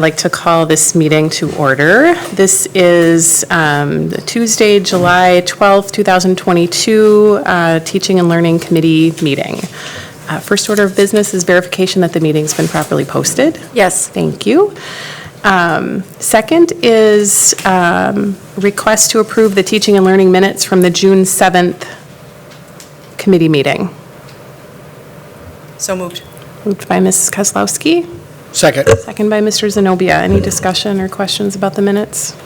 I'd like to call this meeting to order. This is the Tuesday, July 12th, 2022, Teaching and Learning Committee meeting. First order of business is verification that the meeting's been properly posted. Yes. Thank you. Second is request to approve the teaching and learning minutes from the June 7th committee meeting. So moved. Moved by Mrs. Kozlowski. Second. Second by Mr. Zenobia. Any discussion or questions about the minutes?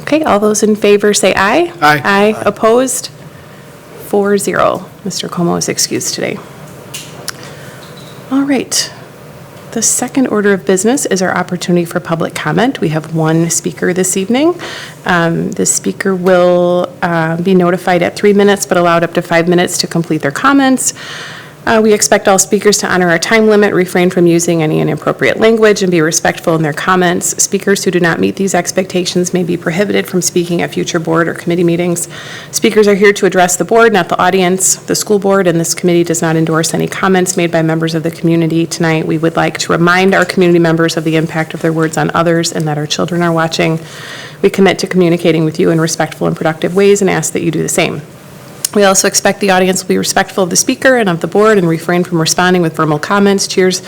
Okay, all those in favor say aye. Aye. Aye. Opposed? 4-0. Mr. Como is excused today. All right. The second order of business is our opportunity for public comment. We have one speaker this evening. The speaker will be notified at 3 minutes, but allowed up to 5 minutes to complete their comments. We expect all speakers to honor our time limit, refrain from using any inappropriate language, and be respectful in their comments. Speakers who do not meet these expectations may be prohibited from speaking at future board or committee meetings. Speakers are here to address the board, not the audience. The school board and this committee does not endorse any comments made by members of the community. Tonight, we would like to remind our community members of the impact of their words on others and that our children are watching. We commit to communicating with you in respectful and productive ways and ask that you do the same. We also expect the audience will be respectful of the speaker and of the board and refrain from responding with verbal comments, cheers,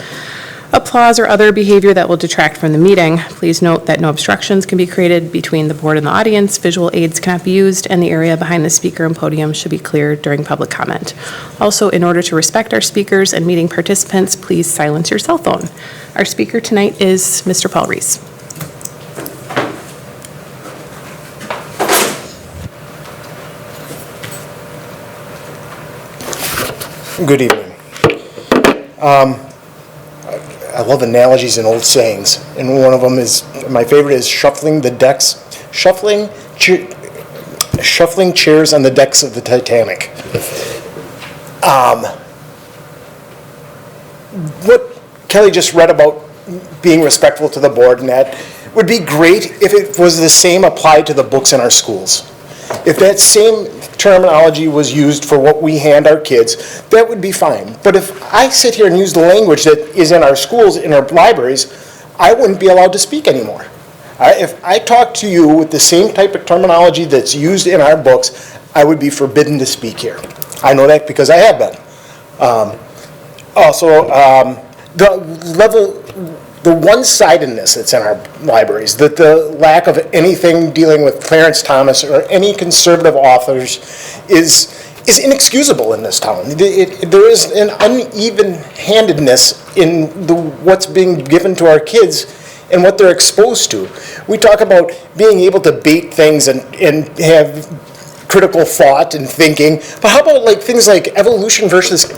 applause, or other behavior that will detract from the meeting. Please note that no obstructions can be created between the board and the audience. Visual aids cannot be used, and the area behind the speaker and podium should be cleared during public comment. Also, in order to respect our speakers and meeting participants, please silence your cell phone. Our speaker tonight is Mr. Paul Reese. Good evening. I love analogies and old sayings, and one of them is, my favorite is shuffling chairs on the decks of the Titanic. What Kelly just read about being respectful to the board and that would be great if it was the same applied to the books in our schools. If that same terminology was used for what we hand our kids, that would be fine. But if I sit here and use the language that is in our schools, in our libraries, I wouldn't be allowed to speak anymore. If I talk to you with the same type of terminology that's used in our books, I would be forbidden to speak here. I know that because I have been. The one-sidedness that's in our libraries, that the lack of anything dealing with Clarence Thomas or any conservative authors is inexcusable in this town. There is an uneven-handedness in what's being given to our kids and what they're exposed to. We talk about being able to bait things and have critical thought and thinking, but how about things like evolution versus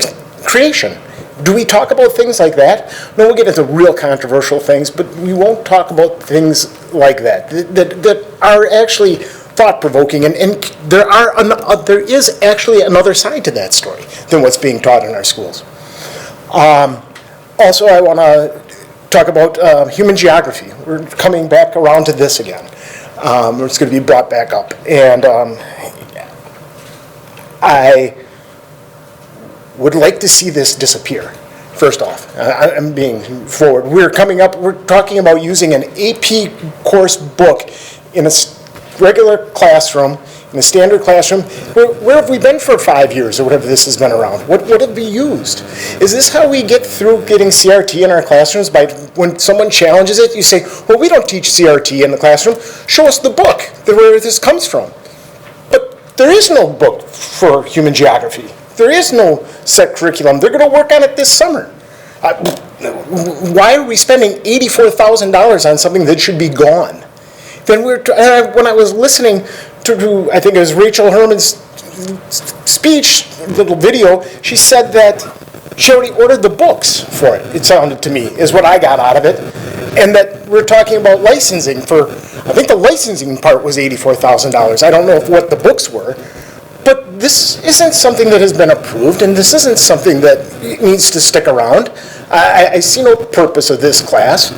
creation? Do we talk about things like that? No, we'll get into real controversial things, but we won't talk about things like that are actually thought-provoking, and there is actually another side to that story than what's being taught in our schools. Also, I want to talk about human geography. We're coming back around to this again. It's going to be brought back up, and I would like to see this disappear. First off, I'm being forward. We're talking about using an AP course book in a regular classroom, in a standard classroom. Where have we been for 5 years or whatever this has been around? What have we used? Is this how we get through getting CRT in our classrooms? By when someone challenges it, you say, well, we don't teach CRT in the classroom. Show us the book, where this comes from. But there is no book for human geography. There is no set curriculum. They're going to work on it this summer. Why are we spending $84,000 on something that should be gone? Then when I was listening to, I think it was Rachel Herman's speech, little video, she said that she already ordered the books for it, it sounded to me, is what I got out of it. And that we're talking about licensing for, I think the licensing part was $84,000. I don't know what the books were. But this isn't something that has been approved, and this isn't something that needs to stick around. I see no purpose of this class.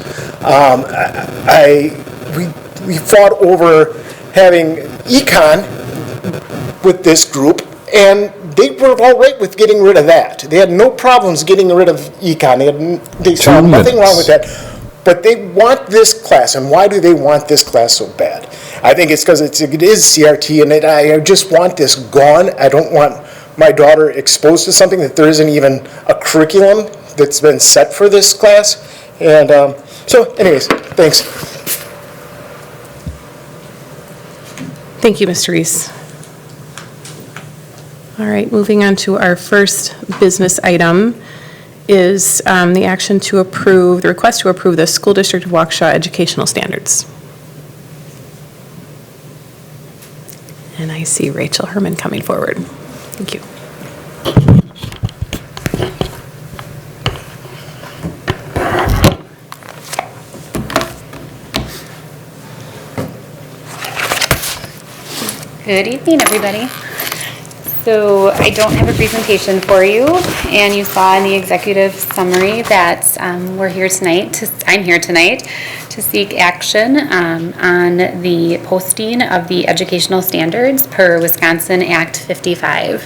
We fought over having econ with this group, and they were all right with getting rid of that. They had no problems getting rid of econ. They saw nothing wrong with that. But they want this class, and why do they want this class so bad? I think it's because it is CRT, and I just want this gone. I don't want my daughter exposed to something that there isn't even a curriculum that's been set for this class. And so anyways, thanks. Thank you, Mr. Reese. All right, moving on to our first business item is the action to approve, the request to approve the School District of Waukesha educational standards. And I see Rachel Herman coming forward. Thank you. Good evening, everybody. So I don't have a presentation for you, and you saw in the executive summary that I'm here tonight to seek action on the posting of the educational standards per Wisconsin Act 55.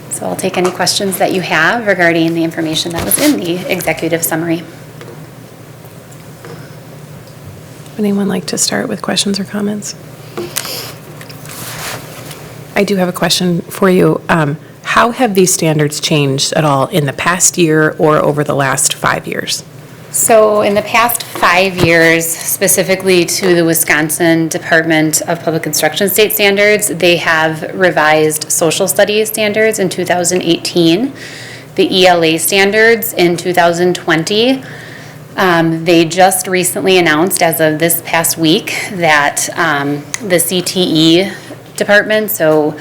So I'll take any questions that you have regarding the information that was in the executive summary. Anyone like to start with questions or comments? I do have a question for you. How have these standards changed at all in the past year or over the last 5 years? So in the past 5 years, specifically to the Wisconsin Department of Public Instruction state standards, they have revised social studies standards in 2018, the ELA standards in 2020. They just recently announced, as of this past week, that the CTE department, so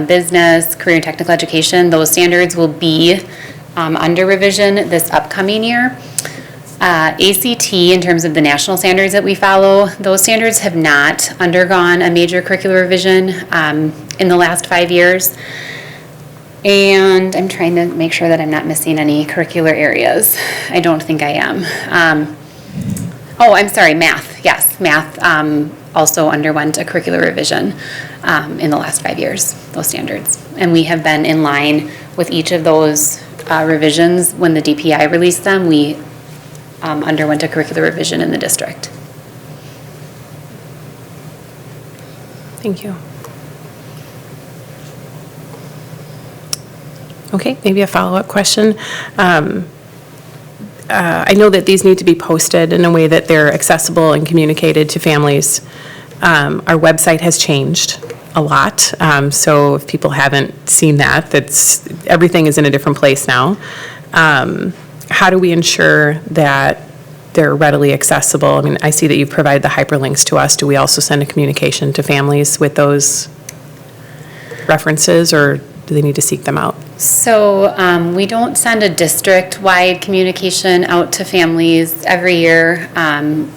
business, career and technical education, those standards will be under revision this upcoming year. ACT, in terms of the national standards that we follow, those standards have not undergone a major curricular revision in the last 5 years. And I'm trying to make sure that I'm not missing any curricular areas. I don't think I am. Oh, I'm sorry, math. Yes, math also underwent a curricular revision in the last 5 years, those standards. And we have been in line with each of those revisions. When the DPI released them, we underwent a curricular revision in the district. Thank you. Okay, maybe a follow-up question. I know that these need to be posted in a way that they're accessible and communicated to families. Our website has changed a lot, so if people haven't seen that, everything is in a different place now. How do we ensure that they're readily accessible? I mean, I see that you've provided the hyperlinks to us. Do we also send a communication to families with those references, or do they need to seek them out? So we don't send a district-wide communication out to families every year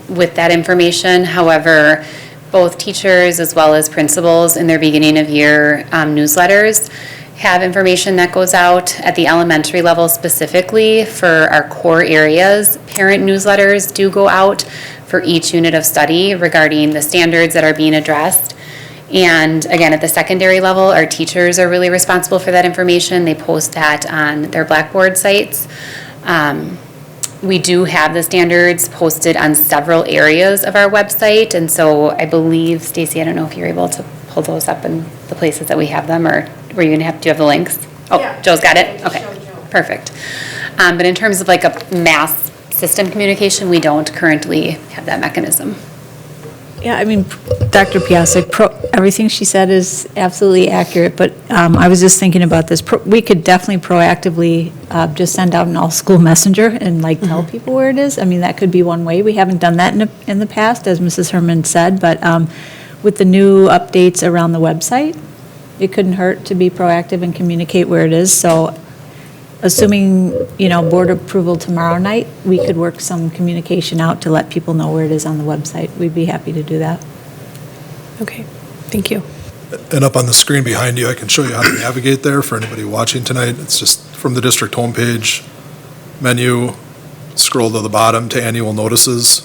with that information. However, both teachers as well as principals in their beginning of year newsletters have information that goes out at the elementary level specifically for our core areas. Parent newsletters do go out for each unit of study regarding the standards that are being addressed. And again, at the secondary level, our teachers are really responsible for that information. They post that on their Blackboard sites. We do have the standards posted on several areas of our website. And so I believe, Stacy, I don't know if you're able to pull those up in the places that we have them, or were you going to do you have the links? Oh, yeah. Joe's got it? Okay, perfect. But in terms of like a mass system communication, we don't currently have that mechanism. Yeah, I mean, Dr. Piasek, everything she said is absolutely accurate, but I was just thinking about this. We could definitely proactively just send out an all-school messenger and like tell people where it is. I mean, that could be one way. We haven't done that in the past, as Mrs. Herman said, but with the new updates around the website, it couldn't hurt to be proactive and communicate where it is. So assuming, board approval tomorrow night, we could work some communication out to let people know where it is on the website. We'd be happy to do that. Okay, thank you. And up on the screen behind you, I can show you how to navigate there for anybody watching tonight. It's just from the district homepage menu, scroll to the bottom to annual notices.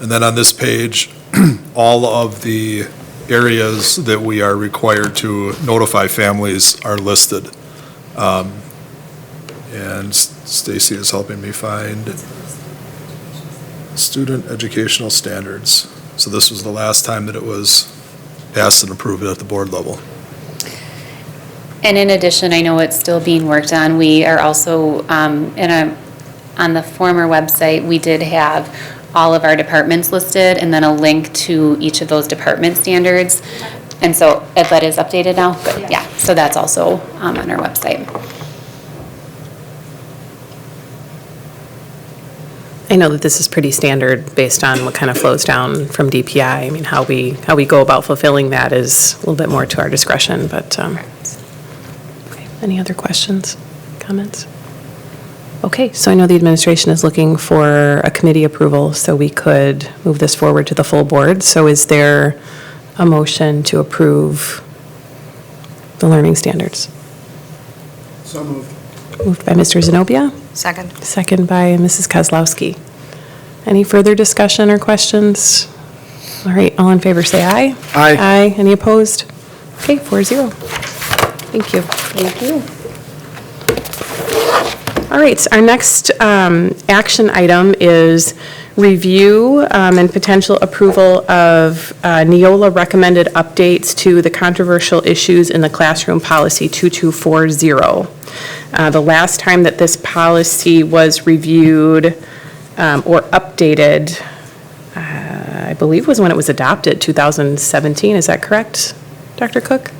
And then on this page, all of the areas that we are required to notify families are listed. And Stacy is helping me find. Student educational standards. So this was the last time that it was passed and approved at the board level. And in addition, I know it's still being worked on. We are also, on the former website, we did have all of our departments listed and then a link to each of those department standards. And so that is updated now? Good, yeah. So that's also on our website. I know that this is pretty standard based on what kind of flows down from DPI. I mean, how we go about fulfilling that is a little bit more to our discretion, but, okay. Any other questions, comments? Okay, so I know the administration is looking for a committee approval, so we could move this forward to the full board. So is there a motion to approve the learning standards? So moved. Moved by Mr. Zenobia, Second. second by Mrs. Kozlowski. Any further discussion or questions? All right, all in favor, say aye. Aye. Aye, any opposed? Okay, 4-0. Thank you. Thank you. All right, so our next action item is review and potential approval of Neola recommended updates to the controversial issues in the classroom policy 2240. The last time that this policy was reviewed or updated, I believe was when it was adopted, 2017. Is that correct, Dr. Cook?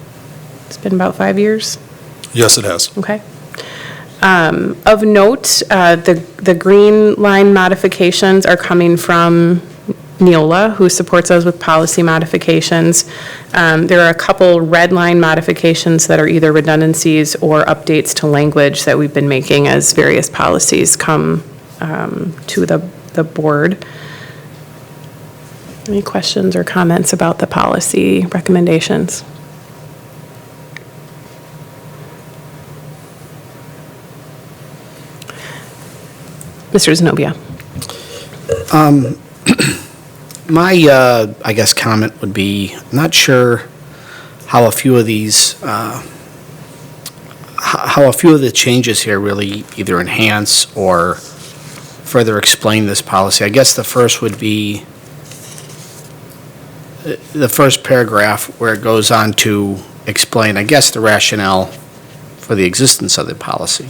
It's been about 5 years? Yes, it has. Okay. Of note, the green line modifications are coming from Neola, who supports us with policy modifications. There are a couple red line modifications that are either redundancies or updates to language that we've been making as various policies come to the board. Any questions or comments about the policy recommendations? Mr. Zenobia. My, I guess, comment would be, I'm not sure how a few of these, how a few of the changes here really either enhance or further explain this policy. I guess the first would be the first paragraph where it goes on to explain, I guess, the rationale for the existence of the policy,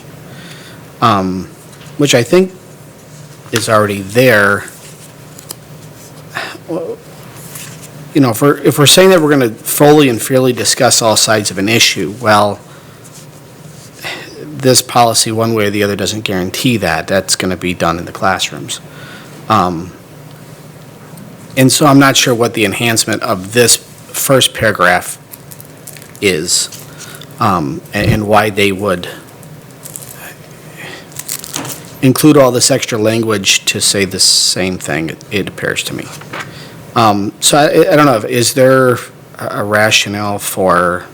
which I think is already there. You know, if we're saying that we're going to fully and fairly discuss all sides of an issue, well, this policy, one way or the other, doesn't guarantee that. That's going to be done in the classrooms. And so I'm not sure what the enhancement of this first paragraph is, and why they would include all this extra language to say the same thing, it appears to me. So I don't know, is there a rationale for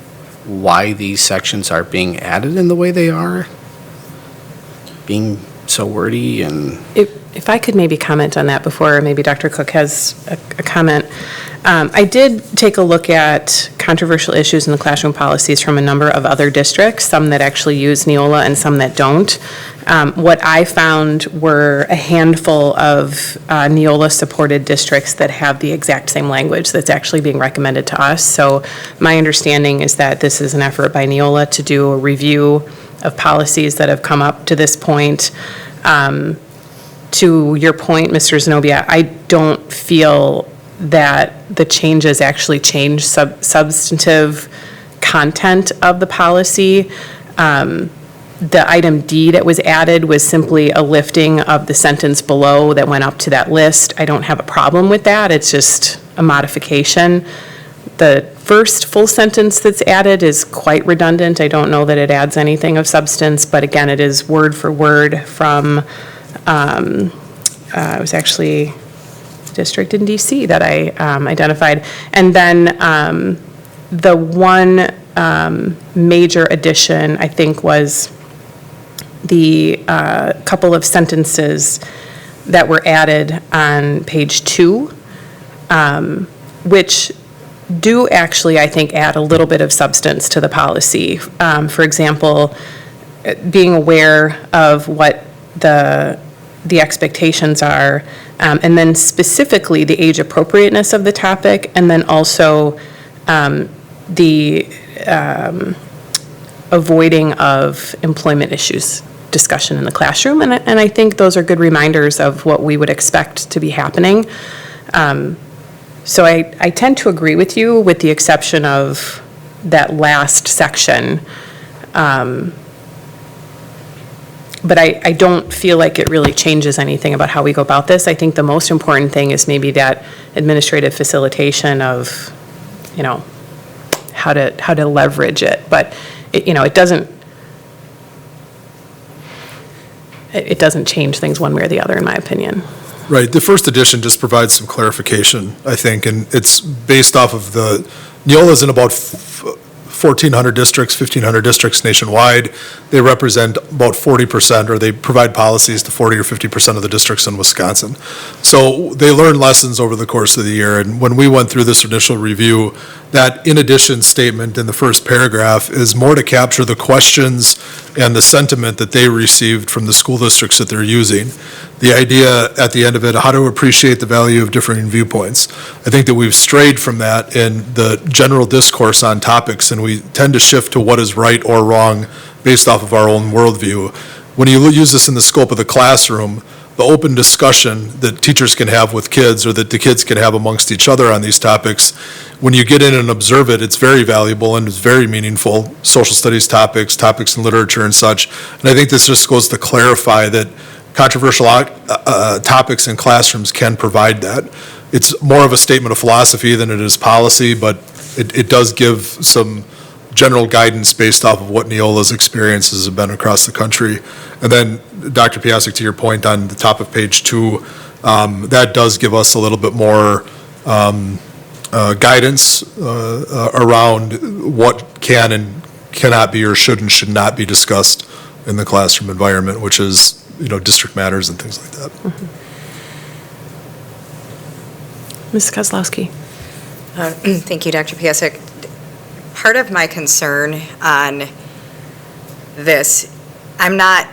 why these sections are being added in the way they are? Being so wordy and... If I could maybe comment on that before maybe Dr. Cook has a comment. I did take a look at controversial issues in the classroom policies from a number of other districts, some that actually use Neola and some that don't. What I found were a handful of Neola-supported districts that have the exact same language that's actually being recommended to us. So my understanding is that this is an effort by Neola to do a review of policies that have come up to this point. To your point, Mr. Zenobia, I don't feel that the changes actually change substantive content of the policy. The item D that was added was simply a lifting of the sentence below that went up to that list. I don't have a problem with that. It's just a modification. The first full sentence that's added is quite redundant. I don't know that it adds anything of substance, but again, it is word for word from, it was actually district in DC that I identified. And then the one major addition, I think, was the couple of sentences that were added on page 2, which do actually, I think, add a little bit of substance to the policy. For example, being aware of what the expectations are, And then specifically the age appropriateness of the topic, and then also the avoiding of employment issues discussion in the classroom. And I think those are good reminders of what we would expect to be happening. So I tend to agree with you, with the exception of that last section. But I don't feel like it really changes anything about how we go about this. I think the most important thing is maybe that administrative facilitation of, how to leverage it. But, it doesn't change things one way or the other, in my opinion. Right, the first edition just provides some clarification, I think, and it's based off of Neola's in about 1,400 districts, 1,500 districts nationwide. They represent about 40%, or they provide policies to 40 or 50% of the districts in Wisconsin. So they learn lessons over the course of the year, and when we went through this initial review, that in addition statement in the first paragraph is more to capture the questions and the sentiment that they received from the school districts that they're using. The idea at the end of it, how to appreciate the value of differing viewpoints. I think that we've strayed from that in the general discourse on topics, and we tend to shift to what is right or wrong based off of our own worldview. When you use this in the scope of the classroom, the open discussion that teachers can have with kids, or that the kids can have amongst each other on these topics, when you get in and observe it, it's very valuable and it's very meaningful. Social studies topics in literature and such. And I think this just goes to clarify that controversial topics in classrooms can provide that. It's more of a statement of philosophy than it is policy, but it does give some general guidance based off of what Neola's experiences have been across the country. And then, Dr. Piasek, to your point on the top of page 2, that does give us a little bit more guidance around what can and cannot be, or should and should not be discussed in the classroom environment, which is, district matters and things like that. Mm-hmm. Ms. Kozlowski. Thank you, Dr. Piasek. Part of my concern on this, I'm not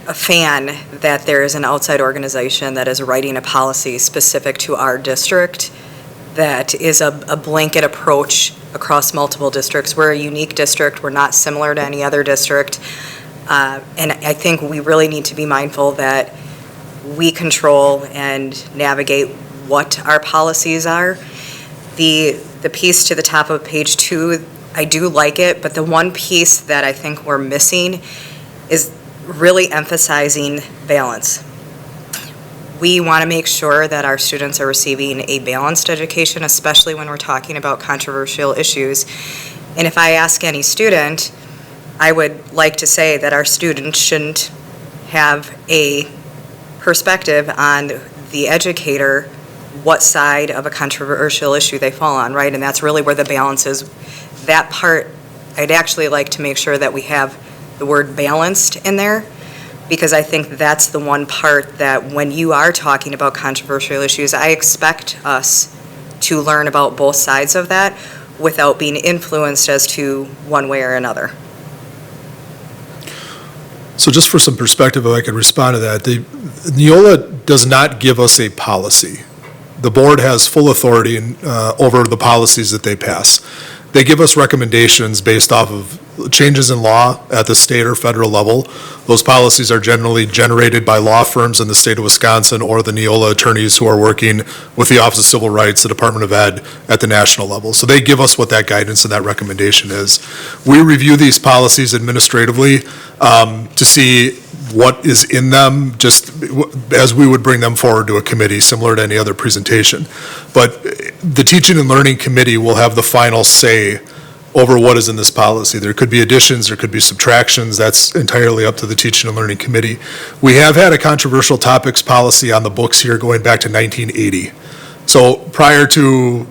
a fan that there is an outside organization that is writing a policy specific to our district that is a blanket approach across multiple districts. We're a unique district. We're not similar to any other district. And I think we really need to be mindful that we control and navigate what our policies are. The piece to the top of page 2, I do like it, but the one piece that I think we're missing is really emphasizing balance. We want to make sure that our students are receiving a balanced education, especially when we're talking about controversial issues. And if I ask any student, I would like to say that our students shouldn't have a perspective on the educator, what side of a controversial issue they fall on, right? And that's really where the balance is. That part, I'd actually like to make sure that we have the word balanced in there, because I think that's the one part that when you are talking about controversial issues, I expect us to learn about both sides of that without being influenced as to one way or another. So just for some perspective, if I could respond to that, Neola does not give us a policy. The board has full authority over the policies that they pass. They give us recommendations based off of changes in law at the state or federal level. Those policies are generally generated by law firms in the state of Wisconsin or the Neola attorneys who are working with the Office of Civil Rights, the Department of Ed at the national level. So they give us what that guidance and that recommendation is. We review these policies administratively to see what is in them, just as we would bring them forward to a committee, similar to any other presentation. But the Teaching and Learning Committee will have the final say over what is in this policy. There could be additions, there could be subtractions. That's entirely up to the Teaching and Learning Committee. We have had a controversial topics policy on the books here going back to 1980. So prior to,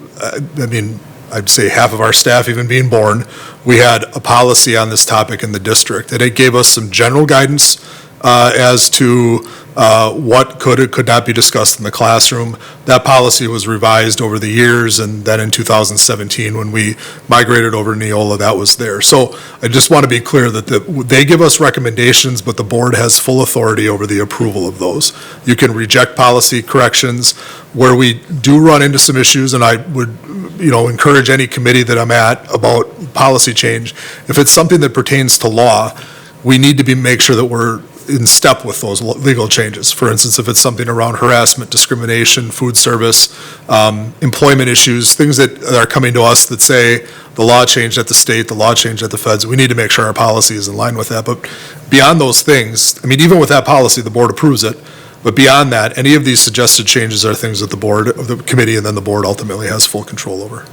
I'd say half of our staff even being born, we had a policy on this topic in the district, and it gave us some general guidance as to what could or could not be discussed in the classroom. That policy was revised over the years, and then in 2017, when we migrated over to Neola, that was there. So I just want to be clear that they give us recommendations, but the board has full authority over the approval of those. You can reject policy corrections. Where we do run into some issues, and I would encourage any committee that I'm at about policy change, if it's something that pertains to law, we need to make sure that we're in step with those legal changes. For instance, if it's something around harassment, discrimination, food service, employment issues, things that are coming to us that say the law changed at the state, the law changed at the feds, we need to make sure our policy is in line with that. But beyond those things, I mean, even with that policy, the board approves it. But beyond that, any of these suggested changes are things that the committee, and then the board ultimately has full control over.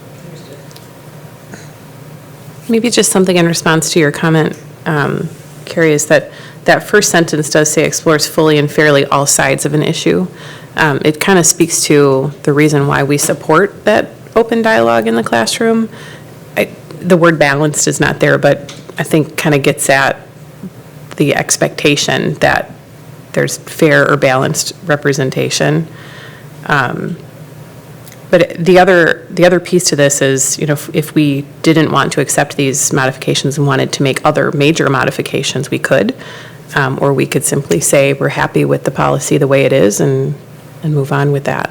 Maybe just something in response to your comment, Carrie, is that first sentence does say explores fully and fairly all sides of an issue. It kind of speaks to the reason why we support that open dialogue in the classroom. The word balanced is not there, but I think kind of gets at the expectation that there's fair or balanced representation. But the other piece to this is, if we didn't want to accept these modifications and wanted to make other major modifications, we could. Or we could simply say we're happy with the policy the way it is and move on with that.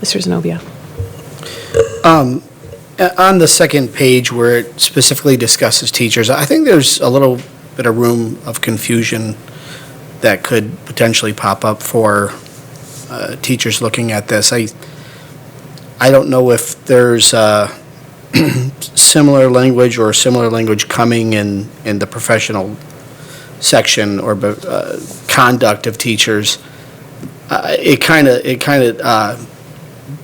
Mr. Zenobia. On the second page where it specifically discusses teachers, I think there's a little bit of room of confusion that could potentially pop up for teachers looking at this. I don't know if there's similar language or similar language coming in the professional section or conduct of teachers. It kind of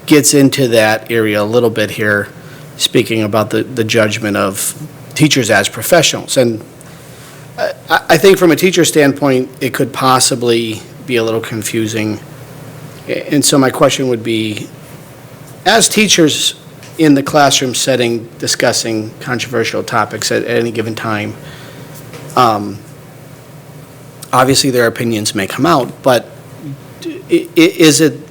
gets into that area a little bit here, speaking about the judgment of teachers as professionals. And I think from a teacher standpoint, it could possibly be a little confusing. And so my question would be, as teachers in the classroom setting discussing controversial topics at any given time, obviously their opinions may come out, but is it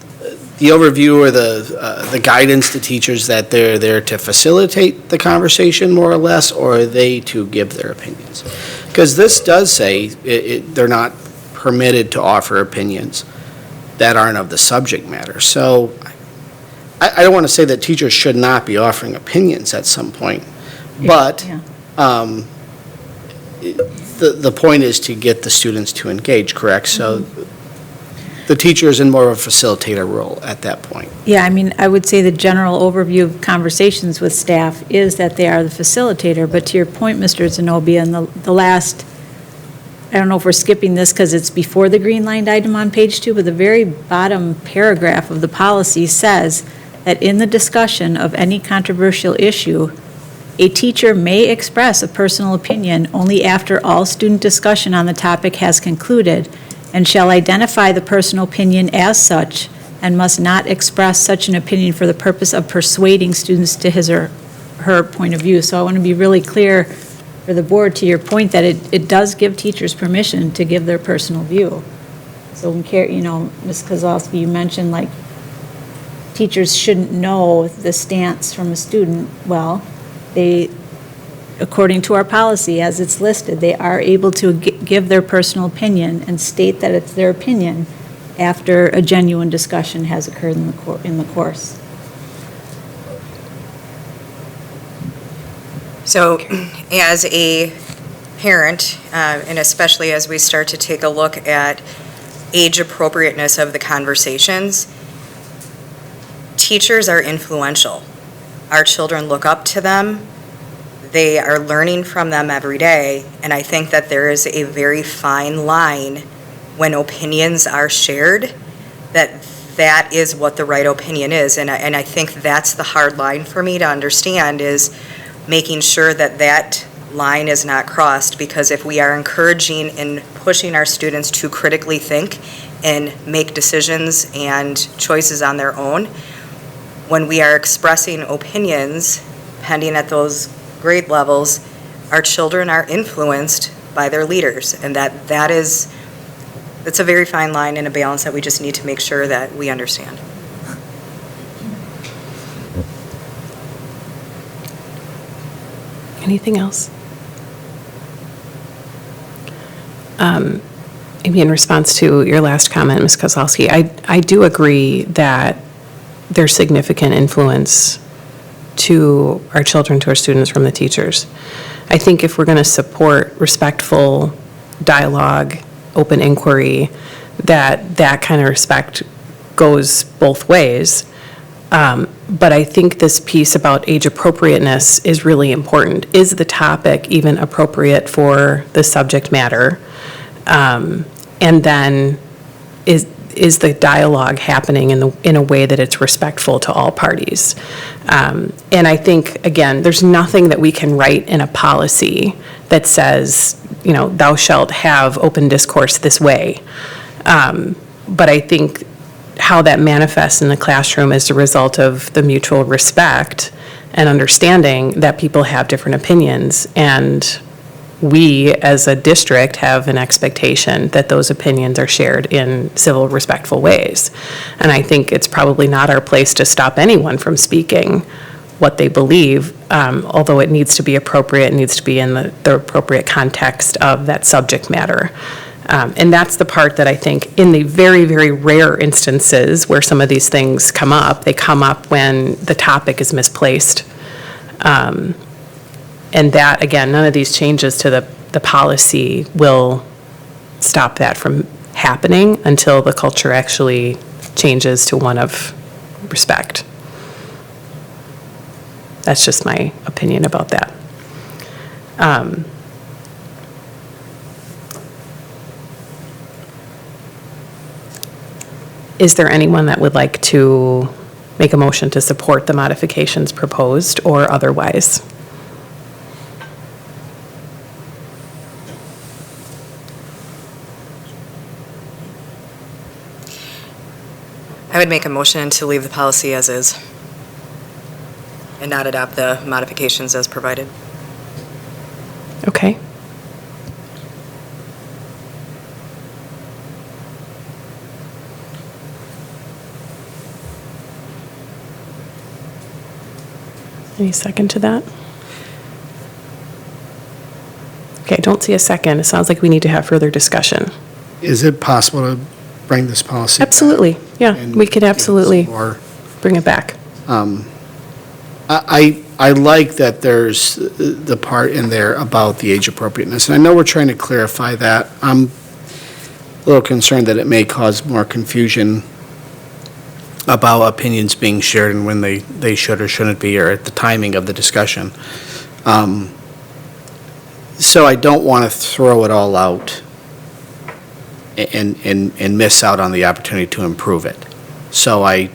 the overview or the guidance to teachers that they're there to facilitate the conversation more or less, or are they to give their opinions? Because this does say they're not permitted to offer opinions that aren't of the subject matter. So I don't want to say that teachers should not be offering opinions at some point, but the point is to get the students to engage, correct? So the teacher is in more of a facilitator role at that point. Yeah, I mean, I would say the general overview of conversations with staff is that they are the facilitator, but to your point, Mr. Zenobia, in the last, I don't know if we're skipping this because it's before the green lined item on page 2, but the very bottom paragraph of the policy says that in the discussion of any controversial issue, a teacher may express a personal opinion only after all student discussion on the topic has concluded, and shall identify the personal opinion as such, and must not express such an opinion for the purpose of persuading students to his or her point of view. So I want to be really clear for the board, to your point, that it does give teachers permission to give their personal view. So when Ms. Kozlowski, you mentioned like teachers shouldn't know the stance from a student. Well, they, according to our policy as it's listed, they are able to give their personal opinion and state that it's their opinion after a genuine discussion has occurred in the course. So as a parent, and especially as we start to take a look at age appropriateness of the conversations, teachers are influential. Our children look up to them. They are learning from them every day, and I think that there is a very fine line when opinions are shared, that is what the right opinion is, and I think that's the hard line for me to understand, is making sure that line is not crossed, because if we are encouraging and pushing our students to critically think and make decisions and choices on their own, when we are expressing opinions pending at those grade levels, our children are influenced by their leaders, and it's a very fine line and a balance that we just need to make sure that we understand. Anything else? Maybe in response to your last comment, Ms. Kozlowski, I do agree that there's significant influence to our children, to our students from the teachers. I think if we're going to support respectful dialogue, open inquiry, that kind of respect goes both ways. But I think this piece about age appropriateness is really important. Is the topic even appropriate for the subject matter? And then is the dialogue happening in a way that it's respectful to all parties? And I think, again, there's nothing that we can write in a policy that says, thou shalt have open discourse this way. But I think how that manifests in the classroom is the result of the mutual respect and understanding that people have different opinions, and we, as a district, have an expectation that those opinions are shared in civil, respectful ways. And I think it's probably not our place to stop anyone from speaking what they believe, although it needs to be appropriate, it needs to be in the appropriate context of that subject matter. And that's the part that I think, in the very, very rare instances where some of these things come up, they come up when the topic is misplaced. And that, again, none of these changes to the policy will stop that from happening until the culture actually changes to one of respect. That's just my opinion about that. Is there anyone that would like to make a motion to support the modifications proposed or otherwise? I would make a motion to leave the policy as is and not adopt the modifications as provided. Okay. Any second to that? Okay, I don't see a second. It sounds like we need to have further discussion. Is it possible to bring this policy back? Absolutely, yeah, And we could give it some absolutely more- bring it back. I like that there's the part in there about the age appropriateness, and I know we're trying to clarify that. I'm a little concerned that it may cause more confusion about opinions being shared and when they should or shouldn't be, or at the timing of the discussion. So I don't want to throw it all out and miss out on the opportunity to improve it. So I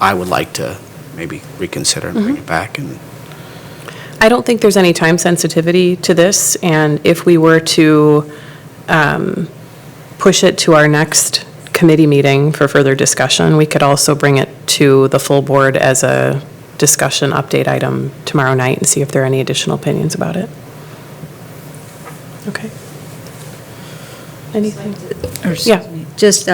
would like to maybe reconsider and bring it back. And I don't think there's any time sensitivity to this, and if we were to push it to our next committee meeting for further discussion, we could also bring it to the full board as a discussion update item tomorrow night and see if there are any additional opinions about it. Okay. Anything? Or, excuse me, just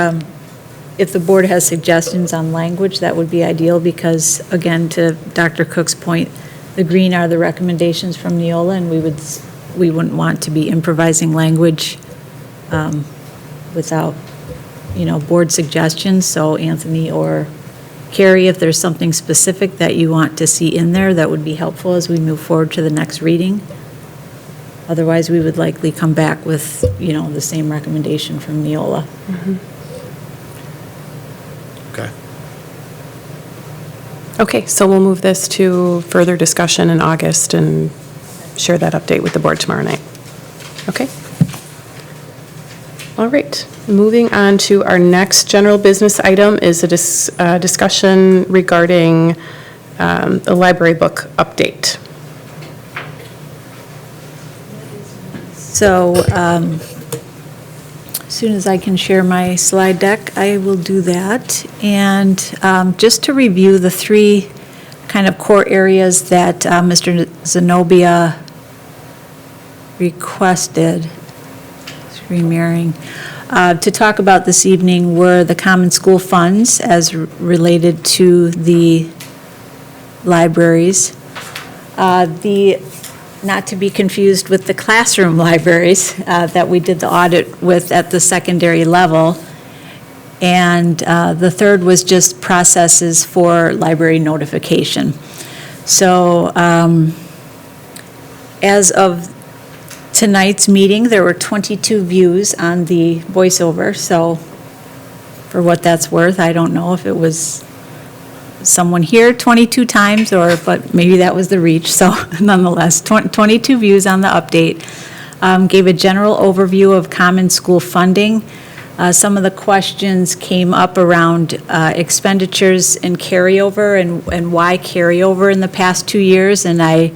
if the board has suggestions on language, that would be ideal, because, again, to Dr. Cook's point, the green are the recommendations from Neola, and we wouldn't want to be improvising language without, board suggestions. So Anthony or Carrie, if there's something specific that you want to see in there, that would be helpful as we move forward to the next reading. Otherwise, we would likely come back with, the same recommendation from Neola. okay. Okay, so we'll move this to further discussion in August and share that update with the board tomorrow night. Okay? All right, moving on to our next general business item is a discussion regarding the library book update. So, as soon as I can share my slide deck, I will do that. And just to review the three kind of core areas that Mr. Zenobia requested, screen mirroring, to talk about this evening were the common school funds as related to the libraries. Not to be confused with the classroom libraries that we did the audit with at the secondary level. And the third was just processes for library notification. So as of tonight's meeting, there were 22 views on the voiceover. So for what that's worth, I don't know if it was someone here 22 times but maybe that was the reach. So nonetheless, 22 views on the update. Gave a general overview of common school funding. Some of the questions came up around expenditures and carryover and why carryover in the past 2 years. And I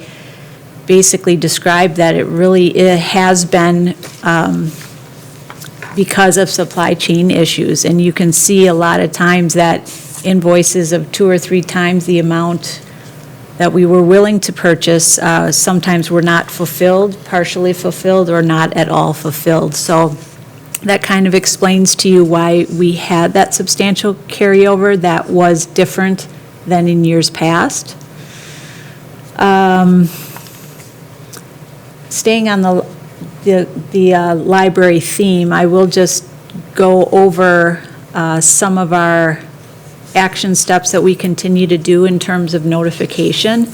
basically described that it has been because of supply chain issues. And you can see a lot of times that invoices of 2 or 3 times the amount that we were willing to purchase sometimes were not fulfilled, partially fulfilled, or not at all fulfilled. So that kind of explains to you why we had that substantial carryover that was different than in years past. Staying on the library theme, I will just go over some of our action steps that we continue to do in terms of notification.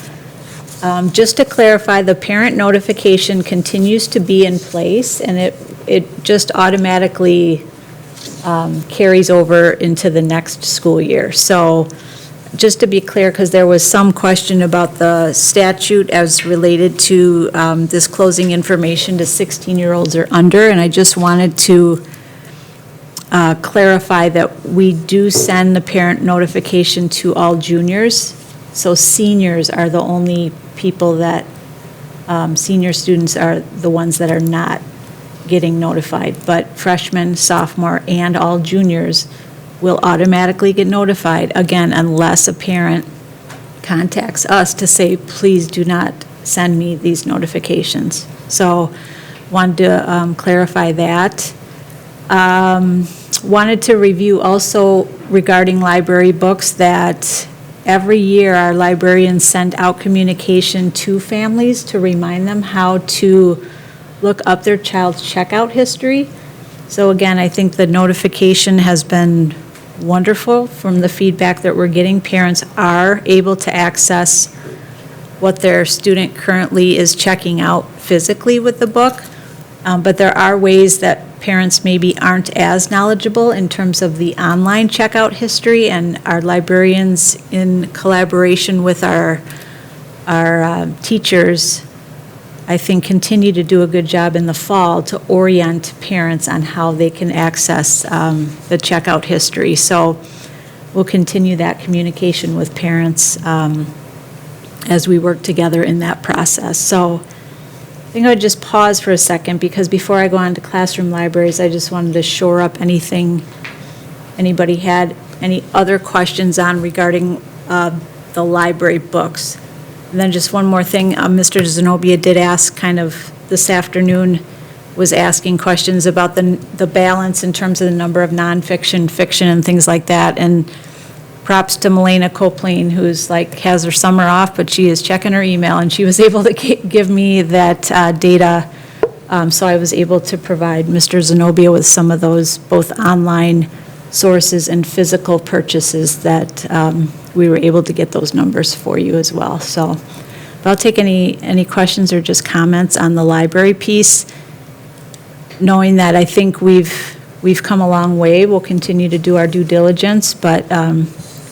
Just to clarify, the parent notification continues to be in place, and it just automatically carries over into the next school year. So just to be clear, because there was some question about the statute as related to disclosing information to 16-year-olds or under, and I just wanted to clarify that we do send the parent notification to all juniors. So seniors are the only people that, senior students are the ones that are not getting notified. But freshmen, sophomore, and all juniors will automatically get notified, again, unless a parent contacts us to say, please do not send me these notifications. So wanted to clarify that. Wanted to review also regarding library books that every year our librarians send out communication to families to remind them how to look up their child's checkout history. So again, I think the notification has been wonderful from the feedback that we're getting. Parents are able to access what their student currently is checking out physically with the book, but there are ways that parents maybe aren't as knowledgeable in terms of the online checkout history, and our librarians, in collaboration with our teachers, I think continue to do a good job in the fall to orient parents on how they can access the checkout history. So we'll continue that communication with parents as we work together in that process. So I think I would just pause for a second, because before I go on to classroom libraries, I just wanted to shore up anything anybody had any other questions on regarding the library books. And then just one more thing, Mr. Zenobia did ask kind of this afternoon, was asking questions about the balance in terms of the number of nonfiction, fiction, and things like that. And props to Melena Copeland, who's has her summer off, but she is checking her email, and she was able to give me that data. So I was able to provide Mr. Zenobia with some of those both online sources and physical purchases that we were able to get those numbers for you as well. So if I'll take any questions or just comments on the library piece, knowing that I think we've come a long way. We'll continue to do our due diligence, but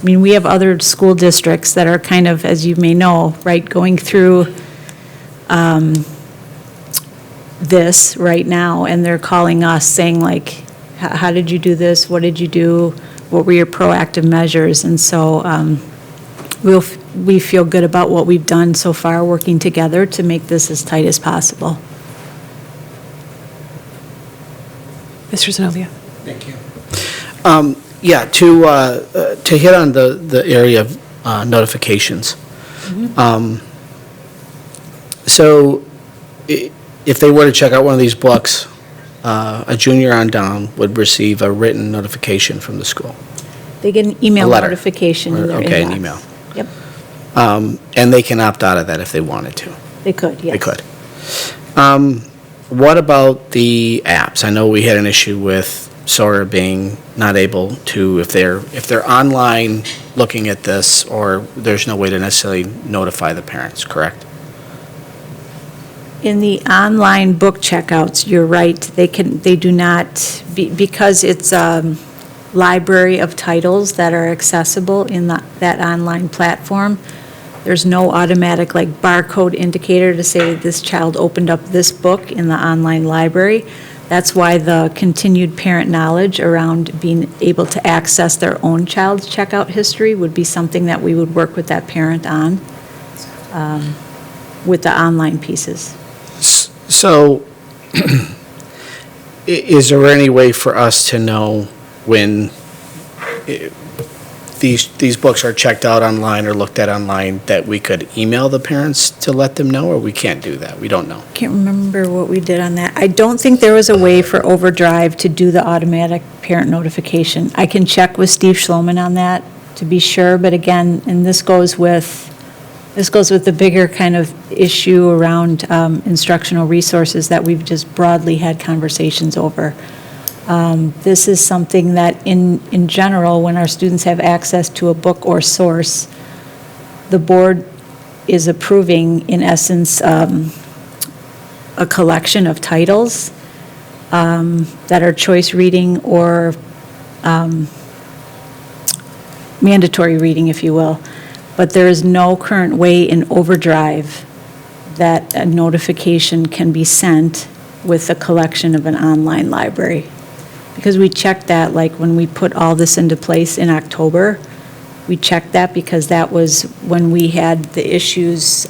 we have other school districts that are kind of, as you may know, right, going through this right now, and they're calling us saying how did you do this? What did you do? What were your proactive measures? And so we feel good about what we've done so far, working together to make this as tight as possible. Mr. Zenobia. Thank you. Yeah, to hit on the area of notifications. So if they were to check out one of these books, a junior on down would receive a written notification from the school. They get an email A letter. notification in their inbox. Okay, an email. Yep, And they can opt out of that if they wanted to. they could, yes. They could. What about the apps? I know we had an issue with Sora being not able to, if they're online looking at this, or there's no way to necessarily notify the parents, correct? In the online book checkouts, you're right, they do not, because it's a library of titles that are accessible in that online platform, there's no automatic like barcode indicator to say this child opened up this book in the online library. That's why the continued parent knowledge around being able to access their own child's checkout history would be something that we would work with that parent on, with the online pieces. So, is there any way for us to know when these books are checked out online or looked at online, that we could email the parents to let them know, or we can't do that? We don't know. Can't remember what we did on that. I don't think there was a way for Overdrive to do the automatic parent notification. I can check with Steve Schloman on that to be sure, but again, and this goes with the bigger kind of issue around instructional resources that we've just broadly had conversations over. This is something that in general, when our students have access to a book or source, the board is approving, in essence, a collection of titles that are choice reading or mandatory reading, if you will. But there is no current way in Overdrive that a notification can be sent with a collection of an online library. Because we checked that, like when we put all this into place in October, we checked that because that was when we had the issues,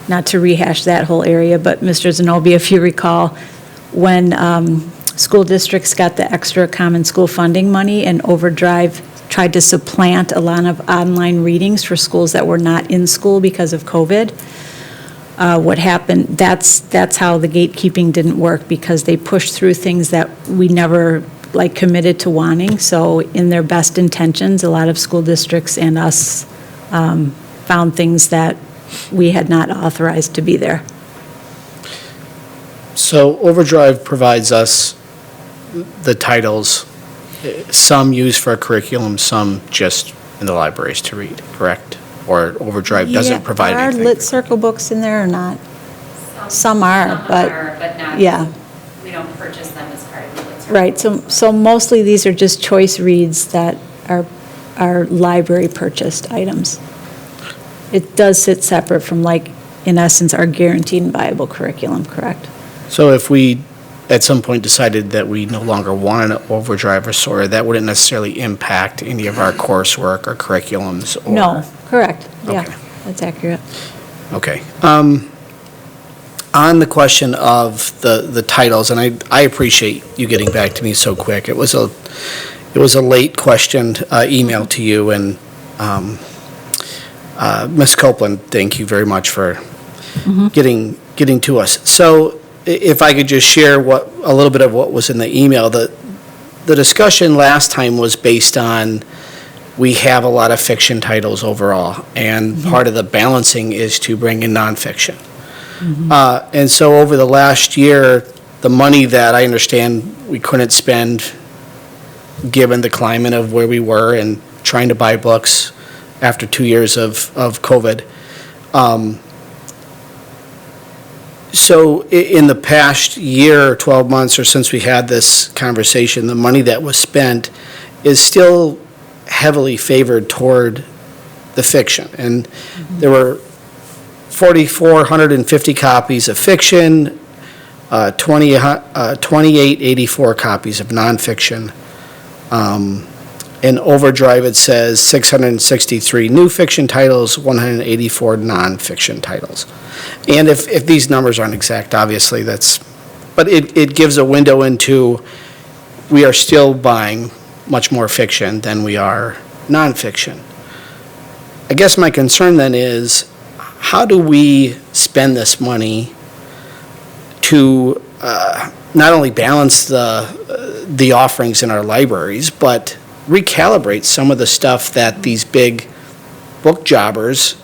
not to rehash that whole area, but Mr. Zenobia, if you recall, when school districts got the extra common school funding money and Overdrive tried to supplant a lot of online readings for schools that were not in school because of COVID. What happened, that's how the gatekeeping didn't work, because they pushed through things that we never like committed to wanting. So in their best intentions, a lot of school districts and us found things that we had not authorized to be there. So Overdrive provides us the titles, some used for a curriculum, some just in the libraries to read, correct? Or Overdrive doesn't provide anything? Are lit circle books in there or not? Some are, but, not. yeah. We don't purchase them as part of the lit circle. Right, so mostly these are just choice reads that are library purchased items. It does sit separate from, like, in essence, our guaranteed and viable curriculum, correct? So if we, at some point, decided that we no longer wanted an Overdrive or Sora, that wouldn't necessarily impact any of our coursework or curriculums? Or No, correct, yeah, Okay. that's accurate. Okay. On the question of the titles, and I appreciate you getting back to me so quick. It was a late questioned email to you, and Ms. Copeland, thank you very much for getting to us. So if I could just share a little bit of what was in the email. The discussion last time was based on, we have a lot of fiction titles overall, and part of the balancing is to bring in nonfiction. And so over the last year, the money that I understand we couldn't spend, given the climate of where we were and trying to buy books after 2 years of COVID. So in the past year, 12 months, or since we had this conversation, the money that was spent is still heavily favored toward the fiction. And there were 4,450 copies of fiction, 2884 copies of nonfiction. In Overdrive, it says 663 new fiction titles, 184 nonfiction titles. And if these numbers aren't exact, obviously but it gives a window into, we are still buying much more fiction than we are nonfiction. I guess my concern then is, how do we spend this money to not only balance the offerings in our libraries, but recalibrate some of the stuff that these big book jobbers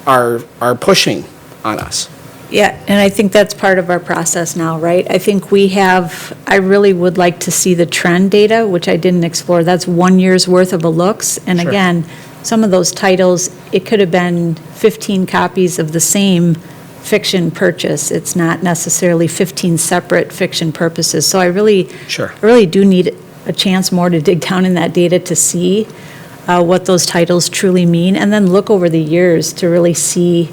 are pushing on us? Yeah, and I think that's part of our process now, right? I think I really would like to see the trend data, which I didn't explore. That's 1 year's worth of a looks. And Sure. again, some of those titles, it could have been 15 copies of the same fiction purchase. It's not necessarily 15 separate fiction purposes. So I really do need a chance more to dig down in that data to see what those titles truly mean, and then look over the years to really see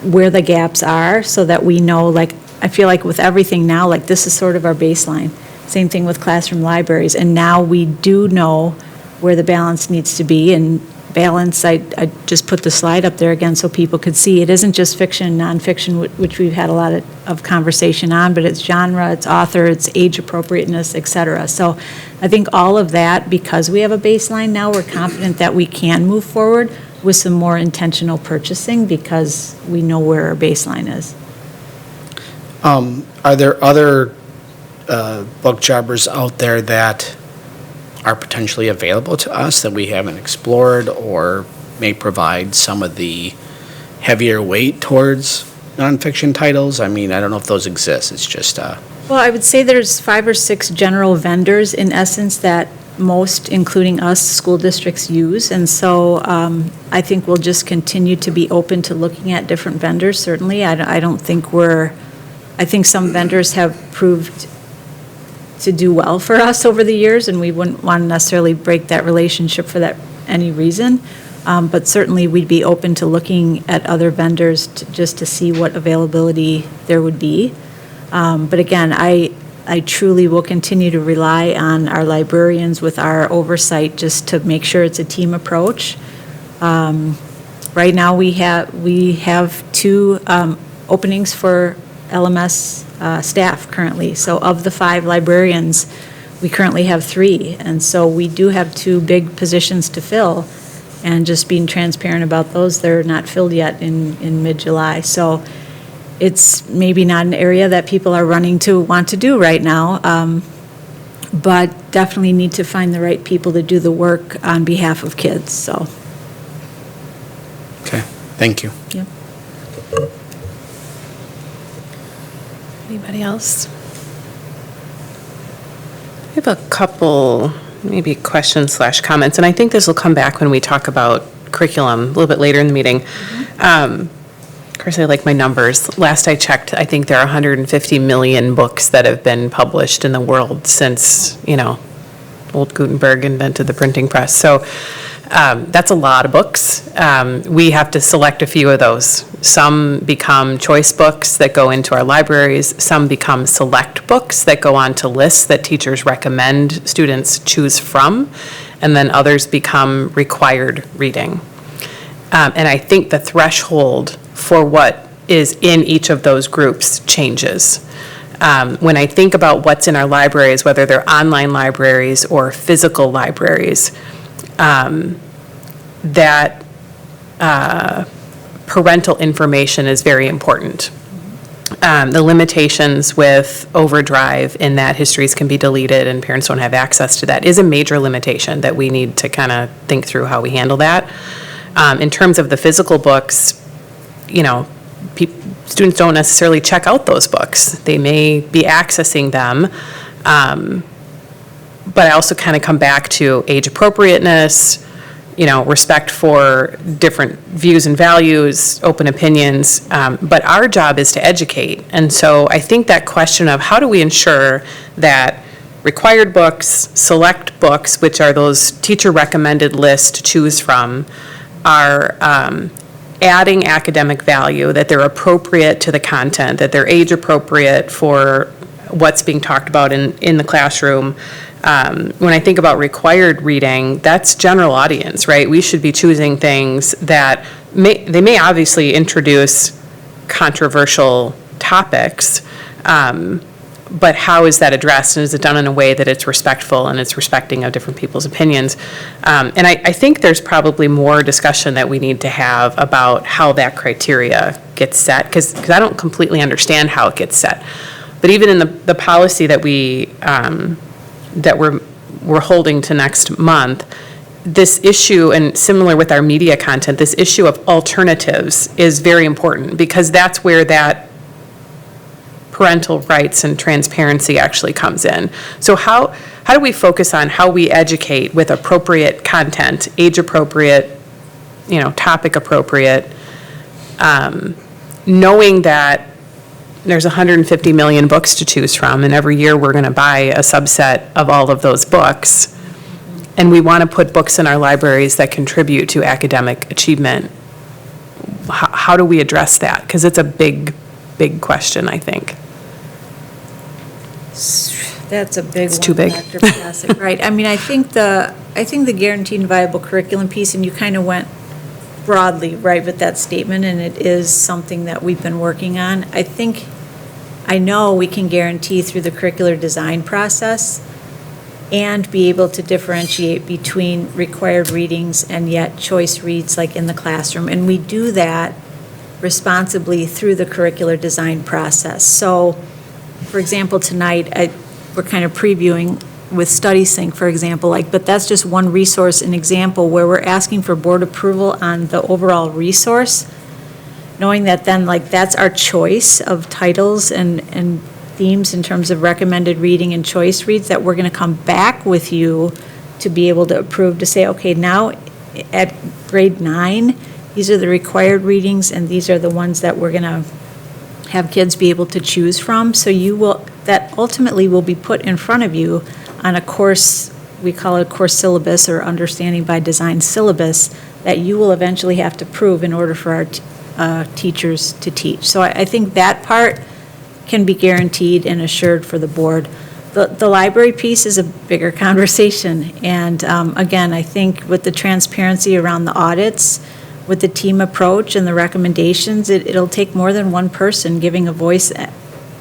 where the gaps are, so that we know, like, I feel like with everything now, like, this is sort of our baseline. Same thing with classroom libraries, and now we do know where the balance needs to be, and balance, I just put the slide up there again so people could see. It isn't just fiction, nonfiction, which we've had a lot of conversation on, but it's genre, it's author, it's age appropriateness, et cetera. So I think all of that, because we have a baseline now, we're confident that we can move forward with some more intentional purchasing, because we know where our baseline is. Are there other book jobbers out there that are potentially available to us that we haven't explored, or may provide some of the heavier weight towards nonfiction titles? I mean, I don't know if those exist. It's just, Well, I would say there's 5 or 6 general vendors, in essence, that most, including us, school districts use. And so I think we'll just continue to be open to looking at different vendors, certainly. I don't think I think some vendors have proved to do well for us over the years, and we wouldn't want to necessarily break that relationship for any reason. But certainly, we'd be open to looking at other vendors just to see what availability there would be. But again, I truly will continue to rely on our librarians with our oversight, just to make sure it's a team approach. Right now, we have 2 openings for LMS staff currently. So of the 5 librarians, we currently have 3. And so we do have 2 big positions to fill. And just being transparent about those, they're not filled yet in mid-July. So it's maybe not an area that people are running to want to do right now, but definitely need to find the right people to do the work on behalf of kids, so. okay, thank you. Yep. Anybody else? I have a couple, maybe questions/comments, and I think this will come back when we talk about curriculum a little bit later in the meeting. Of course, I like my numbers. Last I checked, I think there are 150 million books that have been published in the world since, old Gutenberg invented the printing press. So that's a lot of books. We have to select a few of those. Some become choice books that go into our libraries. Some become select books that go on to lists that teachers recommend students choose from. And then others become required reading. And I think the threshold for what is in each of those groups changes. When I think about what's in our libraries, whether they're online libraries or physical libraries, that parental information is very important. The limitations with Overdrive in that histories can be deleted and parents don't have access to that is a major limitation that we need to kind of think through how we handle that. In terms of the physical books, students don't necessarily check out those books. They may be accessing them, but I also kind of come back to age appropriateness, respect for different views and values, open opinions, but our job is to educate. And so I think that question of how do we ensure that required books, select books, which are those teacher-recommended lists to choose from, are adding academic value, that they're appropriate to the content, that they're age appropriate for what's being talked about in the classroom. When I think about required reading, that's general audience, right? We should be choosing things that they may obviously introduce controversial topics, but how is that addressed, and is it done in a way that it's respectful and it's respecting of different people's opinions? And I think there's probably more discussion that we need to have about how that criteria gets set, because I don't completely understand how it gets set. But even in the policy that we're holding to next month, this issue, and similar with our media content, this issue of alternatives is very important, because that's where that parental rights and transparency actually comes in. So how do we focus on how we educate with appropriate content, age appropriate, topic appropriate, knowing that there's 150 million books to choose from, and every year we're going to buy a subset of all of those books, and we want to put books in our libraries that contribute to academic achievement. How do we address that? Because it's a big question, I think. That's a big one. It's too big. Dr. Piasek, right. I mean, I think the guaranteed and viable curriculum piece, and you kind of went broadly, right, with that statement, and it is something that we've been working on. I know we can guarantee through the curricular design process and be able to differentiate between required readings and yet choice reads like in the classroom. And we do that responsibly through the curricular design process. So, for example, tonight, we're kind of previewing with StudySync, for example, but that's just one resource, an example where we're asking for board approval on the overall resource, knowing that then, that's our choice of titles and themes in terms of recommended reading and choice reads that we're going to come back with you to be able to approve, to say, okay, now at grade 9, these are the required readings, and these are the ones that we're going to have kids be able to choose from. So that ultimately will be put in front of you on a course, we call it a course syllabus or understanding by design syllabus, that you will eventually have to prove in order for our teachers to teach. So I think that part can be guaranteed and assured for the board. The library piece is a bigger conversation. And again, I think with the transparency around the audits, with the team approach and the recommendations, it'll take more than one person giving a voice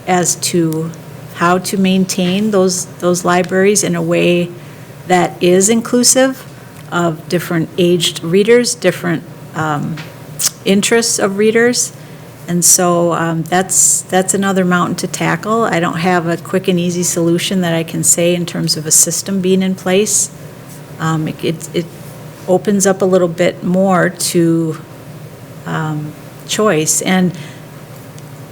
as to how to maintain those libraries in a way that is inclusive of different aged readers, different interests of readers. And so that's another mountain to tackle. I don't have a quick and easy solution that I can say in terms of a system being in place. It opens up a little bit more to choice, and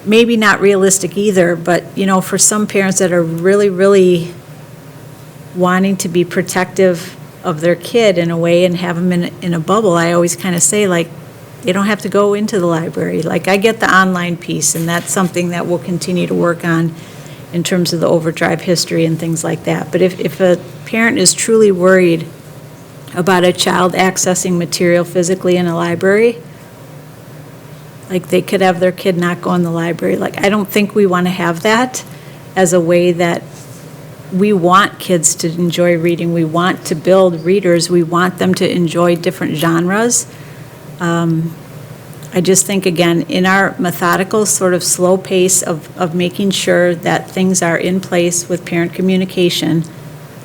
maybe not realistic either, but, for some parents that are really, really wanting to be protective of their kid in a way and have them in a bubble, I always kind of say, they don't have to go into the library. I get the online piece, and that's something that we'll continue to work on in terms of the overdrive history and things like that. But if a parent is truly worried about a child accessing material physically in a library, they could have their kid not go in the library. I don't think we want to have that as a way that we want kids to enjoy reading. We want to build readers. We want them to enjoy different genres. I just think, again, in our methodical, sort of slow pace of making sure that things are in place with parent communication,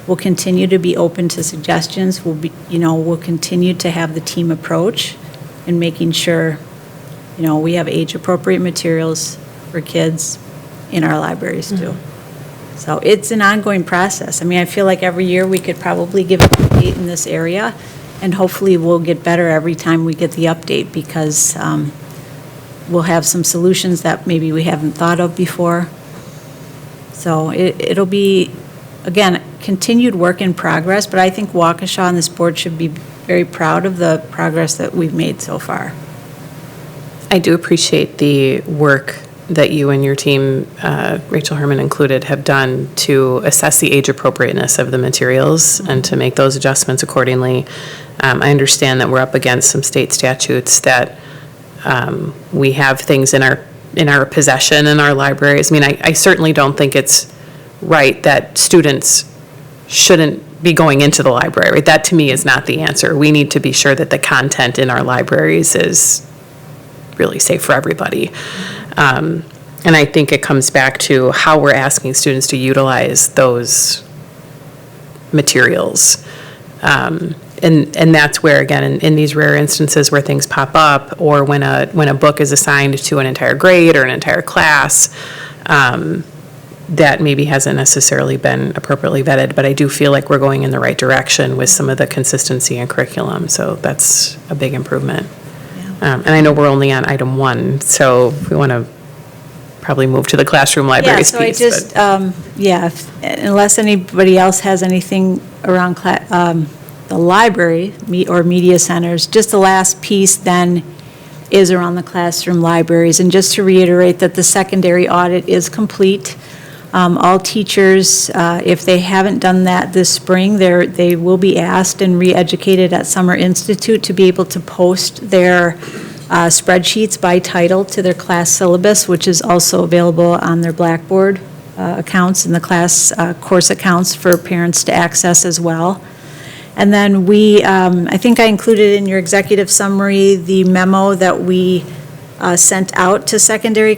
we'll continue to be open to suggestions. We'll continue to have the team approach in making sure, we have age-appropriate materials for kids in our libraries, too. So it's an ongoing process. I feel like every year we could probably give an update in this area, and hopefully we'll get better every time we get the update, because we'll have some solutions that maybe we haven't thought of before. So it'll be, again, continued work in progress, but I think Waukesha and this board should be very proud of the progress that we've made so far. I do appreciate the work that you and your team, Rachel Herman included, have done to assess the age appropriateness of the materials and to make those adjustments accordingly. I understand that we're up against some state statutes that we have things in our possession in our libraries. I certainly don't think it's right that students shouldn't be going into the library. Right? That, to me, is not the answer. We need to be sure that the content in our libraries is really safe for everybody. And I think it comes back to how we're asking students to utilize those materials. And that's where, again, in these rare instances where things pop up, or when a book is assigned to an entire grade or an entire class, that maybe hasn't necessarily been appropriately vetted, but I do feel like we're going in the right direction with some of the consistency in curriculum, so that's a big improvement. And I know we're only on item 1, so we want to probably move to the classroom libraries piece. Yeah, so I just, unless anybody else has anything around the library or media centers, just the last piece then is around the classroom libraries. And just to reiterate that the secondary audit is complete. All teachers, if they haven't done that this spring, they will be asked and re-educated at Summer Institute to be able to post their spreadsheets by title to their class syllabus, which is also available on their Blackboard accounts and the class course accounts for parents to access as well. And then I think I included in your executive summary the memo that we sent out to secondary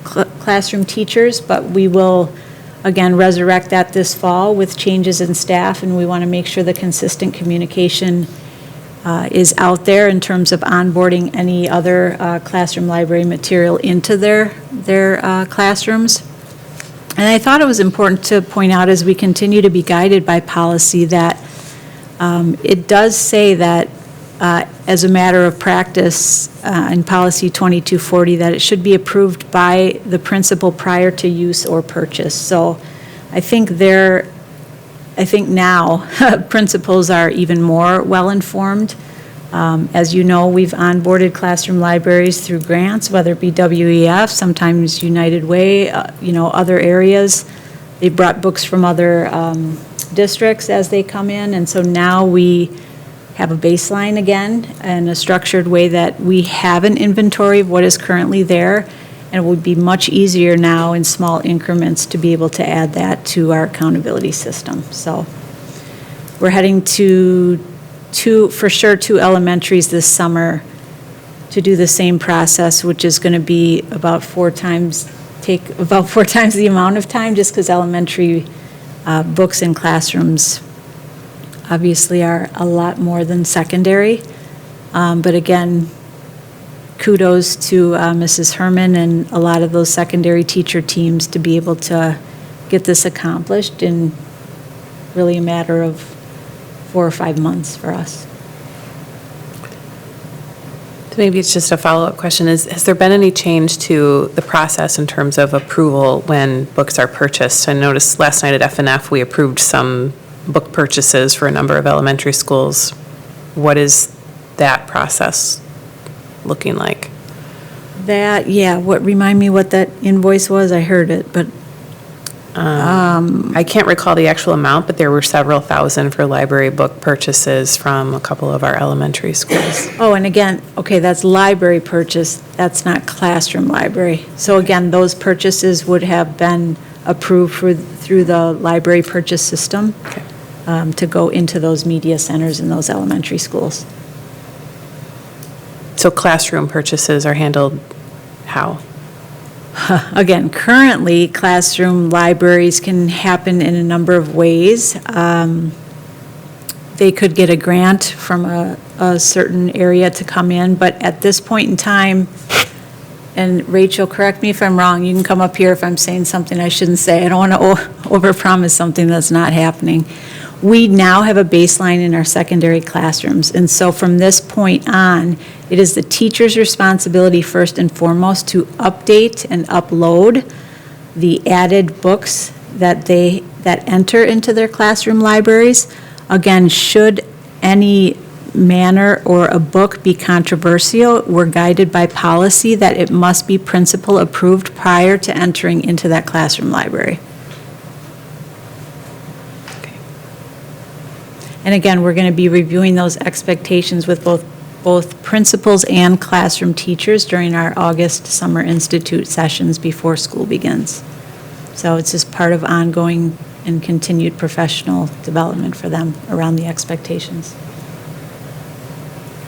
classroom teachers, but we will, again, resurrect that this fall with changes in staff, and we want to make sure the consistent communication is out there in terms of onboarding any other classroom library material into their classrooms. And I thought it was important to point out, as we continue to be guided by policy, that it does say that as a matter of practice in policy 2240, that it should be approved by the principal prior to use or purchase. So I think now principals are even more well-informed. As you know, we've onboarded classroom libraries through grants, whether it be WEF, sometimes United Way, other areas. They brought books from other districts as they come in, and so now we have a baseline again in a structured way that we have an inventory of what is currently there, and it would be much easier now in small increments to be able to add that to our accountability system. So we're heading to two elementaries this summer to do the same process, which is going to be about 4 times the amount of time, just because elementary books in classrooms obviously are a lot more than secondary. But again, kudos to Mrs. Herman and a lot of those secondary teacher teams to be able to get this accomplished in really a matter of 4 or 5 months for us. Maybe it's just a follow-up question. Has there been any change to the process in terms of approval when books are purchased? I noticed last night at FNF we approved some book purchases for a number of elementary schools. What is that process looking like? Remind me what that invoice was? I heard it, but. I can't recall the actual amount, but there were several thousand for library book purchases from a couple of our elementary schools. Oh, and again, okay, that's library purchase, that's not classroom library. So again, those purchases would have been approved through the library purchase system to go into those media centers in those elementary schools. So classroom purchases are handled how? Again, currently, classroom libraries can happen in a number of ways. They could get a grant from a certain area to come in, but at this point in time, and Rachel, correct me if I'm wrong, you can come up here if I'm saying something I shouldn't say. I don't want to overpromise something that's not happening. We now have a baseline in our secondary classrooms, and so from this point on, it is the teacher's responsibility first and foremost to update and upload the added books that enter into their classroom libraries. Again, should any manner or a book be controversial, we're guided by policy that it must be principal approved prior to entering into that classroom library. And again, we're going to be reviewing those expectations with both principals and classroom teachers during our August Summer Institute sessions before school begins. So it's just part of ongoing and continued professional development for them around the expectations.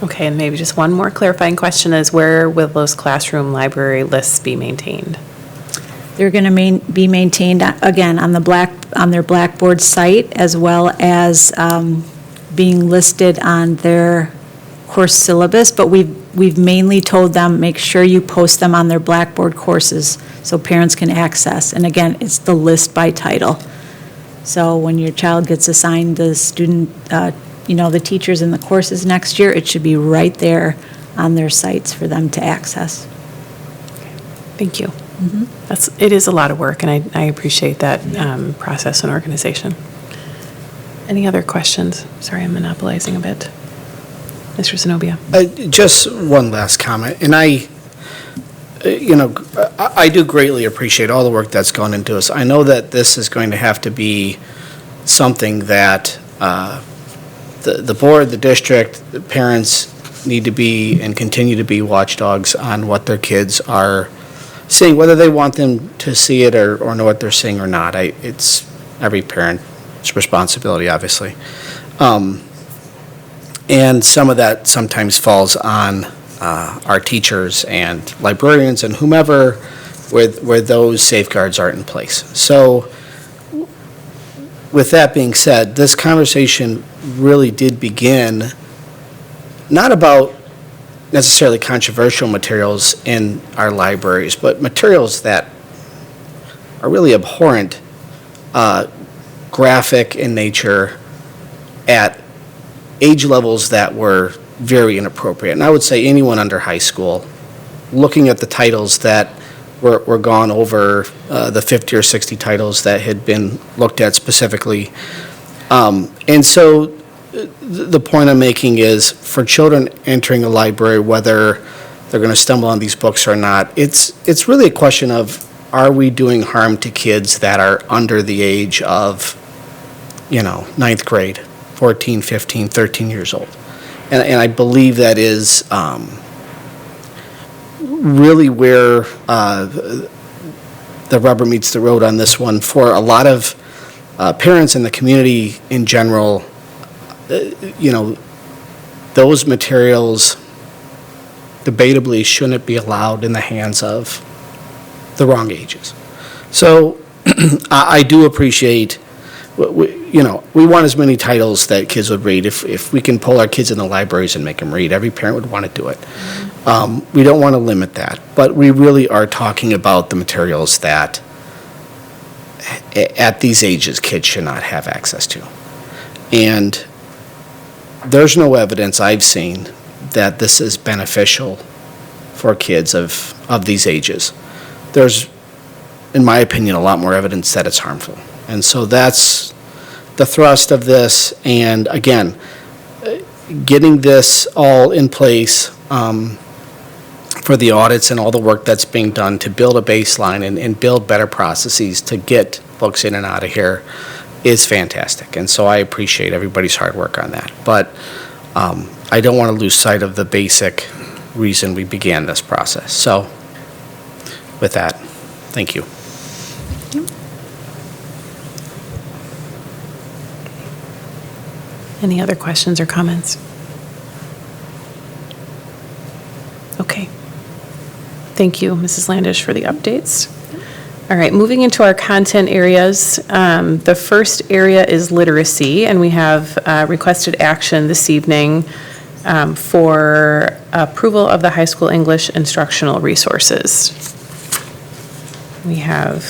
Okay, and maybe just one more clarifying question is, where will those classroom library lists be maintained? They're going to be maintained, again, on their Blackboard site, as well as being listed on their course syllabus, but we've mainly told them, make sure you post them on their Blackboard courses so parents can access. And again, it's the list by title. So when your child gets assigned the student, the teachers and the courses next year, it should be right there on their sites for them to access. Thank you. It is a lot of work, and I appreciate that process and organization. Any other questions? Sorry, I'm monopolizing a bit. Mr. Zenobia. Just one last comment, and I do greatly appreciate all the work that's gone into this. I know that this is going to have to be something that the board, the district, the parents need to be and continue to be watchdogs on what their kids are seeing, whether they want them to see it or know what they're seeing or not. It's every parent's responsibility, obviously. And some of that sometimes falls on our teachers and librarians and whomever where those safeguards aren't in place. So with that being said, this conversation really did begin not about necessarily controversial materials in our libraries, but materials that are really abhorrent, graphic in nature, at age levels that were very inappropriate. And I would say anyone under high school, looking at the titles that were gone over, the 50 or 60 titles that had been looked at specifically. And so the point I'm making is for children entering a library, whether they're going to stumble on these books or not, it's really a question of, are we doing harm to kids that are under the age of, ninth grade, 14, 15, 13 years old? And I believe that is really where the rubber meets the road on this one. For a lot of parents in the community in general, those materials debatably shouldn't be allowed in the hands of the wrong ages. So I do appreciate, we want as many titles that kids would read. If we can pull our kids in the libraries and make them read, every parent would want to do it. We don't want to limit that, but we really are talking about the materials that at these ages kids should not have access to. And there's no evidence I've seen that this is beneficial for kids of these ages. There's, in my opinion, a lot more evidence that it's harmful. And so that's the thrust of this. And again, getting this all in place for the audits and all the work that's being done to build a baseline and build better processes to get books in and out of here is fantastic. And so I appreciate everybody's hard work on that. But I don't want to lose sight of the basic reason we began this process. So with that, thank you. Any other questions or comments? Okay. Thank you, Mrs. Landish, for the updates. All right, moving into our content areas. The first area is literacy, and we have requested action this evening for approval of the high school English instructional resources. We have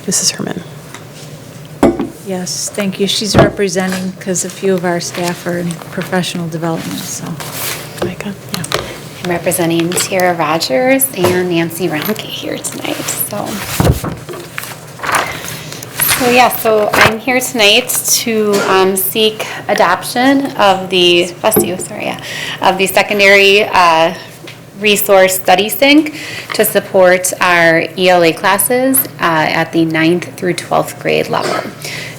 Mrs. Herman. Yes, thank you. She's representing because a few of our staff are in professional development, so. Micah? Yeah. I'm representing Tara Rogers and Nancy Ronke here tonight. So I'm here tonight to seek adoption of the secondary resource study sync to support our ELA classes at the 9th through 12th grade level.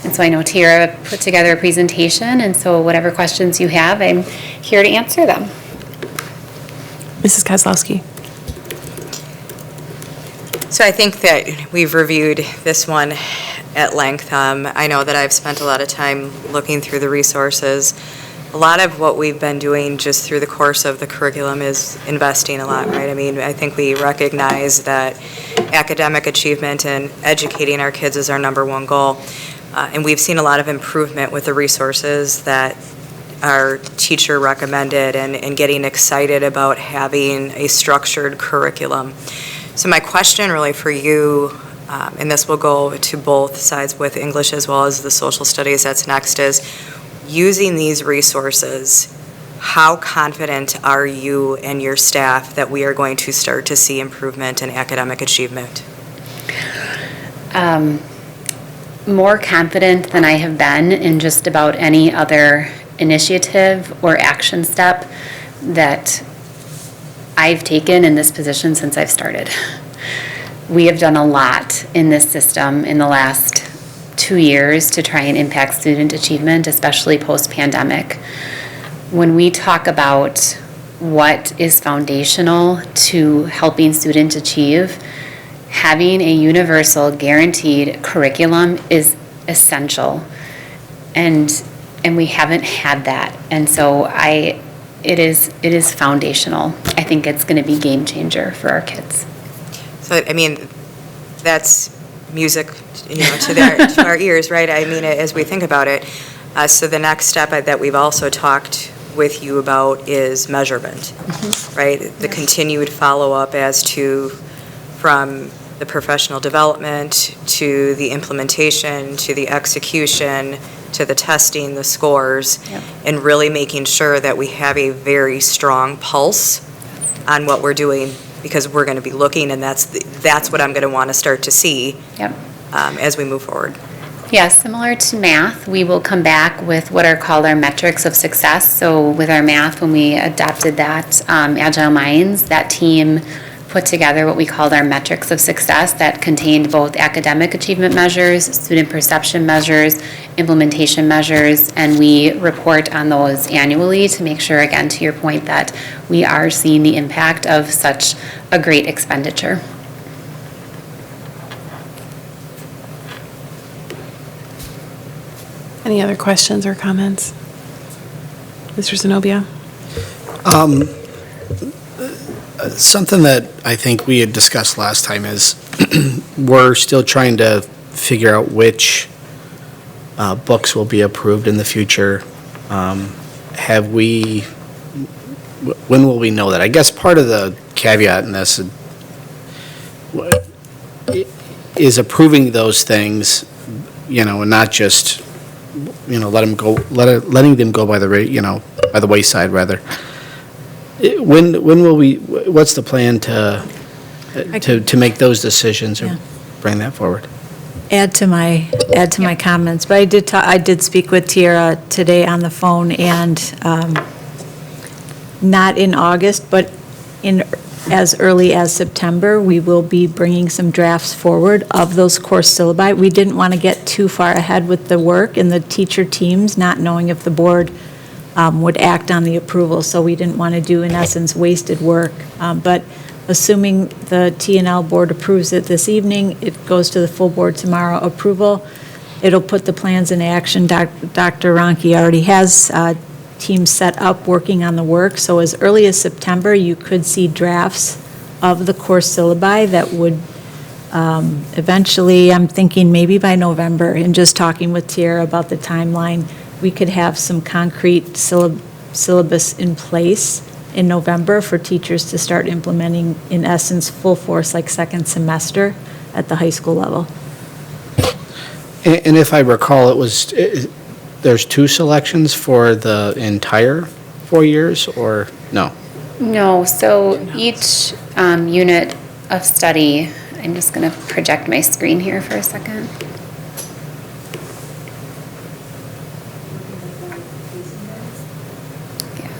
And so I know Tara put together a presentation, and so whatever questions you have, I'm here to answer them. Mrs. Kozlowski. So I think that we've reviewed this one at length. I know that I've spent a lot of time looking through the resources. A lot of what we've been doing just through the course of the curriculum is investing a lot, right? I mean, I think we recognize that academic achievement and educating our kids is our number one goal. And we've seen a lot of improvement with the resources that our teacher recommended and getting excited about having a structured curriculum. So my question really for you, and this will go to both sides with English as well as the social studies that's next, is using these resources, how confident are you and your staff that we are going to start to see improvement in academic achievement? More confident than I have been in just about any other initiative or action step that I've taken in this position since I've started. We have done a lot in this system in the last 2 years to try and impact student achievement, especially post-pandemic. When we talk about what is foundational to helping students achieve, having a universal guaranteed curriculum is essential. And we haven't had that. And so it is foundational. I think it's going to be game changer for our kids. So, I mean, that's music, to our ears, right? I mean, as we think about it. So the next step that we've also talked with you about is measurement, right? The continued follow-up as to from the professional development to the implementation to the execution to the testing, the scores, and really making sure that we have a very strong pulse on what we're doing, because we're going to be looking, and that's what I'm going to want to start to see as we move forward. Yeah, similar to math, we will come back with what are called our metrics of success. So with our math, when we adopted that Agile Minds, that team put together what we called our metrics of success that contained both academic achievement measures, student perception measures, implementation measures, and we report on those annually to make sure, again, to your point, that we are seeing the impact of such a great expenditure. Any other questions or comments? Mr. Zenobia? Something that I think we had discussed last time is we're still trying to figure out which books will be approved in the future. When will we know that? I guess part of the caveat in this is approving those things, and not just, letting them go by the wayside rather. When will we? What's the plan to make those decisions or bring that forward? Add to my comments, but I did speak with Tiara today on the phone, and not in August, but in as early as September, we will be bringing some drafts forward of those course syllabi. We didn't want to get too far ahead with the work and the teacher teams, not knowing if the board would act on the approval, so we didn't want to do, in essence, wasted work. But assuming the T&L board approves it this evening, it goes to the full board tomorrow approval. It'll put the plans in action. Dr. Ronke already has teams set up working on the work, so as early as September, you could see drafts of the course syllabi that would eventually, I'm thinking maybe by November, and just talking with Tiara about the timeline, we could have some concrete syllabus in place in November for teachers to start implementing, in essence, full force, like second semester at the high school level. And if I recall, there's 2 selections for the entire 4 years, or no? No, so each unit of study, I'm just going to project my screen here for a second.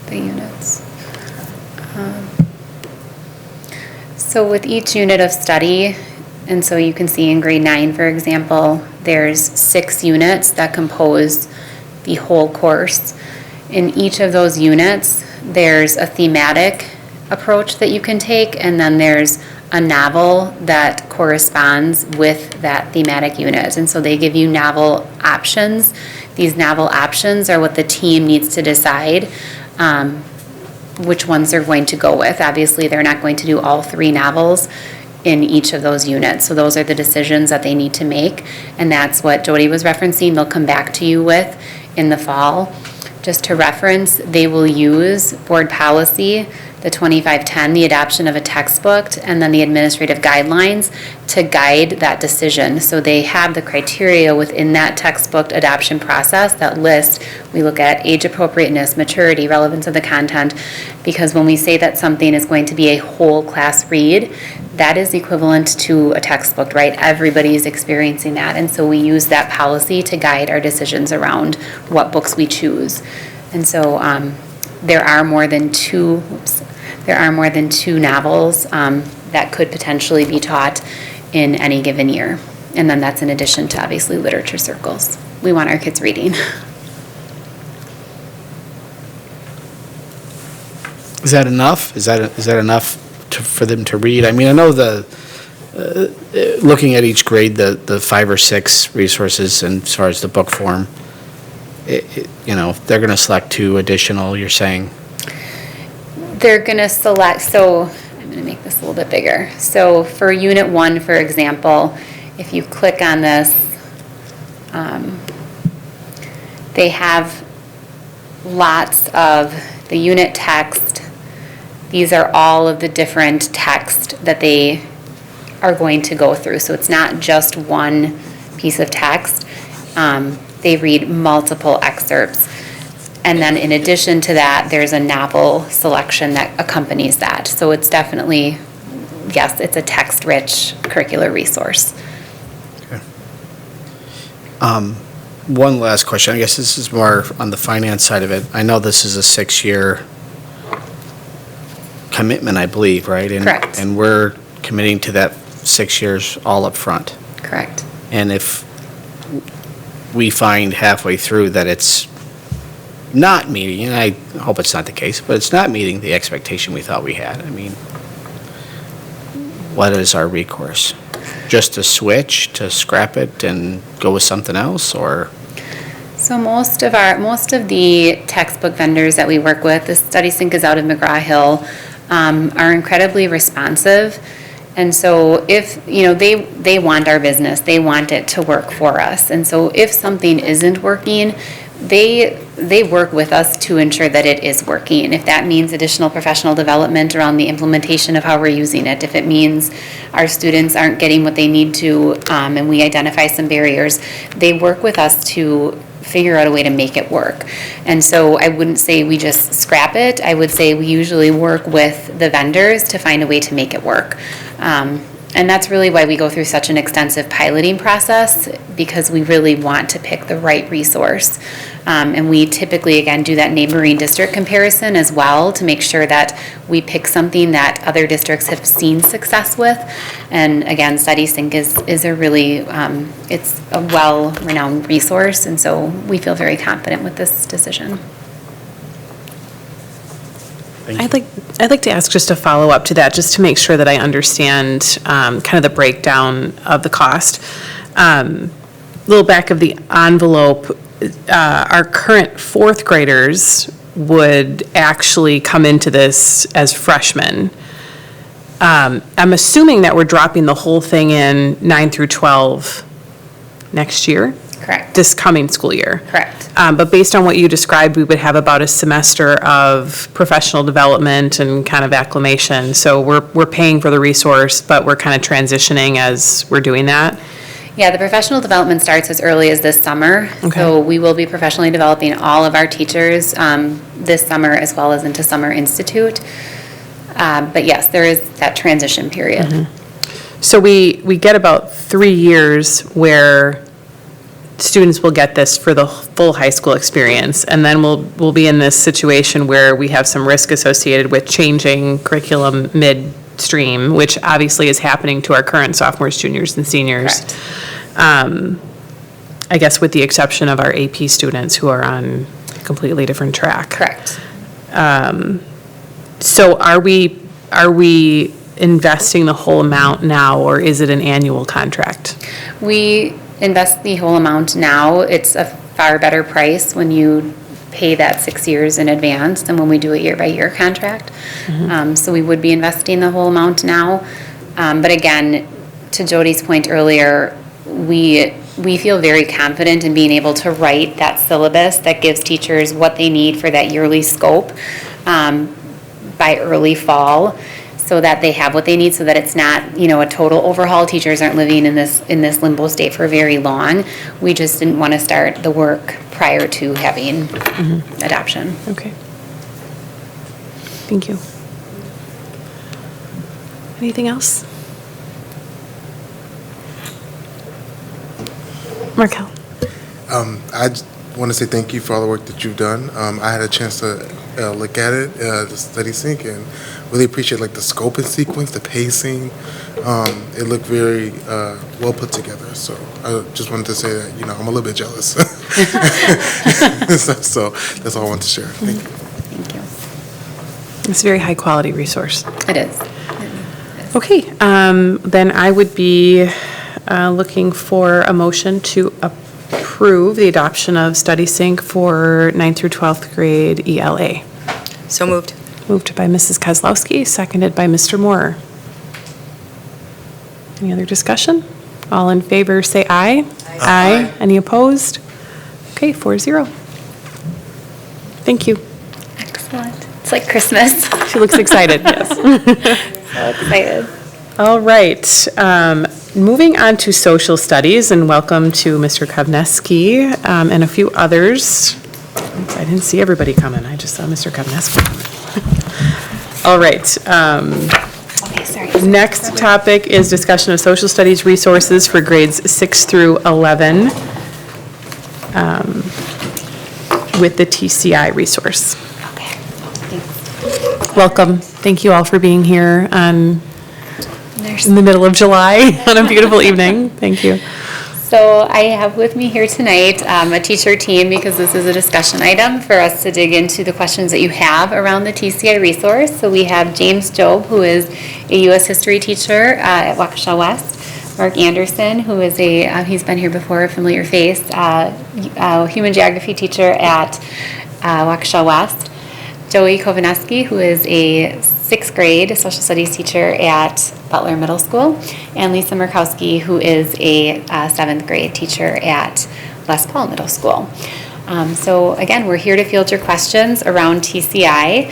The units. So with each unit of study, and so you can see in grade 9, for example, there's 6 units that compose the whole course. In each of those units, there's a thematic approach that you can take, and then there's a novel that corresponds with that thematic unit. And so they give you novel options. These novel options are what the team needs to decide which ones they're going to go with. Obviously, they're not going to do all 3 novels. in each of those units. So those are the decisions that they need to make, and that's what Jody was referencing. They'll come back to you with in the fall. Just to reference, they will use board policy, the 2510, the adoption of a textbook, and then the administrative guidelines to guide that decision. So they have the criteria within that textbook adoption process, that list. We look at age appropriateness, maturity, relevance of the content, because when we say that something is going to be a whole class read, that is equivalent to a textbook, right? Everybody is experiencing that, and so we use that policy to guide our decisions around what books we choose. And so there are more than two novels that could potentially be taught in any given year. And then that's in addition to obviously literature circles. We want our kids reading. Is that enough? Is that enough for them to read? I mean, I know looking at each grade, the 5 or 6 resources, and as far as the book form, they're going to select 2 additional, you're saying? They're going to select, so I'm going to make this a little bit bigger. So for Unit 1, for example, if you click on this, they have lots of the unit text. These are all of the different text that they are going to go through. So it's not just one piece of text. They read multiple excerpts. And then in addition to that, there's a novel selection that accompanies that. So it's definitely, yes, it's a text-rich curricular resource. Okay. One last question. I guess this is more on the finance side of it. I know this is a 6-year commitment, I believe, right? Correct. And we're committing to that 6 years all up front. Correct. And if we find halfway through that it's not meeting, and I hope it's not the case, but it's not meeting the expectation we thought we had, I mean, what is our recourse? Just to switch, to scrap it and go with something else, or? So most of the textbook vendors that we work with, the Study Sync is out of McGraw-Hill, are incredibly responsive. And so if, they want our business, they want it to work for us. And so if something isn't working, they work with us to ensure that it is working. If that means additional professional development around the implementation of how we're using it, if it means our students aren't getting what they need to, and we identify some barriers, they work with us to figure out a way to make it work. And so I wouldn't say we just scrap it. I would say we usually work with the vendors to find a way to make it work. And that's really why we go through such an extensive piloting process, because we really want to pick the right resource. And we typically, again, do that neighboring district comparison as well to make sure that we pick something that other districts have seen success with. And again, Study Sync is a really, it's a well-renowned resource, and so we feel very confident with this decision. I'd like to ask just a follow-up to that, just to make sure that I understand kind of the breakdown of the cost. Little back of the envelope, our current 4th graders would actually come into this as freshmen. I'm assuming that we're dropping the whole thing in 9 through 12 next year? Correct. This coming school year? Correct. But based on what you described, we would have about a semester of professional development and kind of acclimation. So we're paying for the resource, but we're kind of transitioning as we're doing that? Yeah, the professional development starts as early as this summer. Okay. So we will be professionally developing all of our teachers this summer, as well as into Summer Institute. But yes, there is that transition period. Mm-hmm. So we get about 3 years where students will get this for the full high school experience, and then we'll be in this situation where we have some risk associated with changing curriculum midstream, which obviously is happening to our current sophomores, juniors, and seniors. Correct. I guess with the exception of our AP students who are on a completely different track. Correct. So are we investing the whole amount now, or is it an annual contract? We invest the whole amount now. It's a far better price when you pay that 6 years in advance than when we do a year-by-year contract. So we would be investing the whole amount now. But again, to Jody's point earlier, we feel very confident in being able to write that syllabus that gives teachers what they need for that yearly scope by early fall, so that they have what they need, so that it's not, a total overhaul. Teachers aren't living in this limbo state for very long. We just didn't want to start the work prior to having adoption. Okay. Thank you. Anything else? Markel. I want to say thank you for all the work that you've done. I had a chance to look at it, the study sync, and really appreciate the scope and sequence, the pacing. It looked very well put together. So I just wanted to say that I'm a little bit jealous. So that's all I wanted to share. Thank you. Thank you. It's a very high quality resource. It is. Okay, then I would be looking for a motion to approve the adoption of Study Sync for 9th through 12th grade ELA. So moved. Moved by Mrs. Kozlowski, seconded by Mr. Moore. Any other discussion? All in favor, say aye. Aye. Any opposed? Okay, 4-0. Thank you. Excellent. It's like Christmas. She looks excited, yes. So excited. All right, moving on to social studies, and welcome to Mr. Kovneski and a few others. I didn't see everybody coming, I just saw Mr. Kovneski. All right. Okay, sorry. Next topic is discussion of social studies resources for grades 6 through 11 with the TCI resource. Okay, thanks. Welcome. Thank you all for being here in There's the middle of July on a beautiful evening. Thank you. So I have with me here tonight a teacher team, because this is a discussion item for us to dig into the questions that you have around the TCI resource. So we have James Job, who is a U.S. history teacher at Waukesha West. Mark Anderson, who is he's been here before, a familiar face, human geography teacher at Waukesha West. Joey Kovaneski, who is a 6th grade social studies teacher at Butler Middle School, and Lisa Murkowski, who is a 7th grade teacher at Les Paul Middle School. So again, we're here to field your questions around TCI.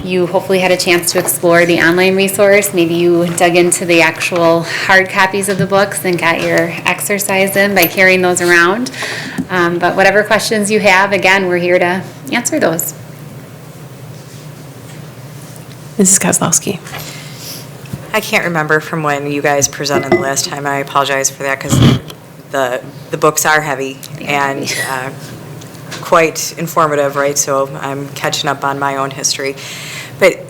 You hopefully had a chance to explore the online resource. Maybe you dug into the actual hard copies of the books and got your exercise in by carrying those around. But whatever questions you have, again, we're here to answer those. Mrs. Kozlowski. I can't remember from when you guys presented the last time. I apologize for that, because the books are heavy and quite informative, right? So I'm catching up on my own history. But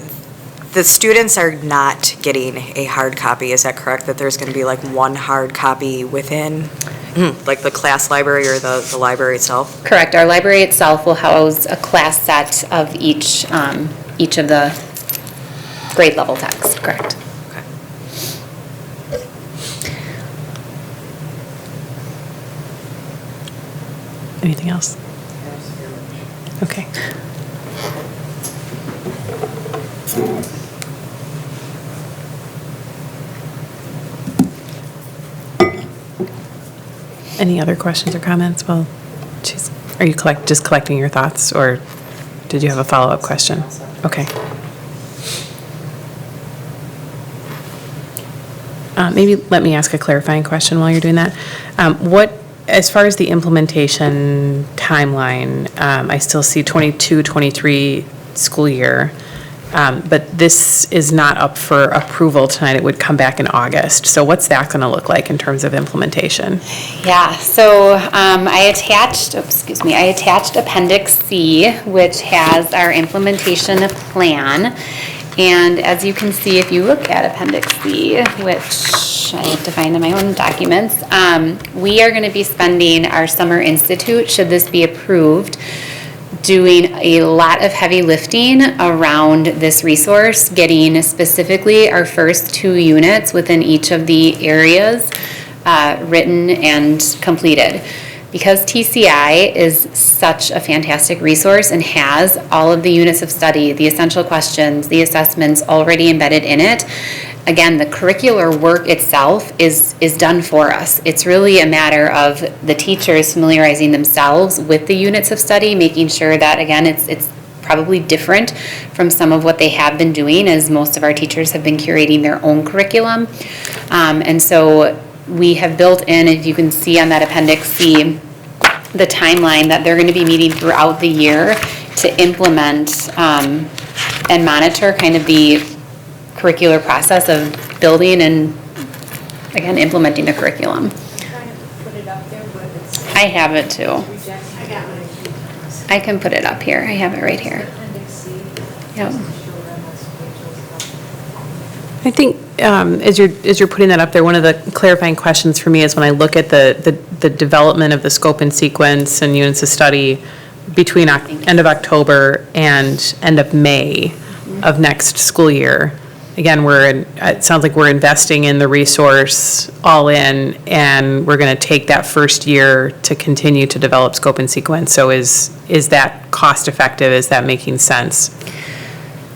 the students are not getting a hard copy. Is that correct? That there's going to be one hard copy within the class library or the library itself? Correct. Our library itself will house a class set of each of the grade level texts. Correct. Okay. Anything else? Okay. Any other questions or comments? Well, are you just collecting your thoughts, or did you have a follow-up question? Okay. Maybe let me ask a clarifying question while you're doing that. As far as the implementation timeline, I still see 22-23 school year, but this is not up for approval tonight. It would come back in August. So what's that going to look like in terms of implementation? Yeah, so I attached Appendix C, which has our implementation plan. And as you can see, if you look at Appendix C, which I have to find in my own documents, we are going to be spending our Summer Institute, should this be approved, doing a lot of heavy lifting around this resource, getting specifically our first 2 units within each of the areas written and completed. Because TCI is such a fantastic resource and has all of the units of study, the essential questions, the assessments already embedded in it, again, the curricular work itself is done for us. It's really a matter of the teachers familiarizing themselves with the units of study, making sure that, again, it's probably different from some of what they have been doing, as most of our teachers have been curating their own curriculum. And so we have built in, as you can see on that Appendix C, the timeline that they're going to be meeting throughout the year to implement and monitor kind of the curricular process of building and, again, implementing the curriculum. I have it too. I can put it up here. I have it right here. Yep. I think as you're putting that up there, one of the clarifying questions for me is when I look at the development of the scope and sequence and units of study between end of October and end of May of next school year. Again, it sounds like we're investing in the resource all in, and we're going to take that first year to continue to develop scope and sequence. So is that cost effective? Is that making sense?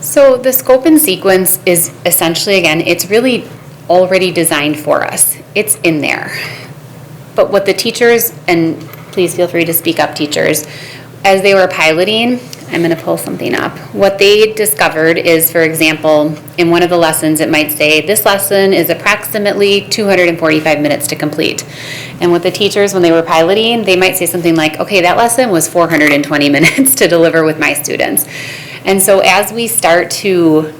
So the scope and sequence is essentially, again, it's really already designed for us. It's in there. But what the teachers, and please feel free to speak up, teachers, as they were piloting, I'm going to pull something up. What they discovered is, for example, in one of the lessons, it might say, this lesson is approximately 245 minutes to complete. And with the teachers, when they were piloting, they might say something like, okay, that lesson was 420 minutes to deliver with my students. And so as we start to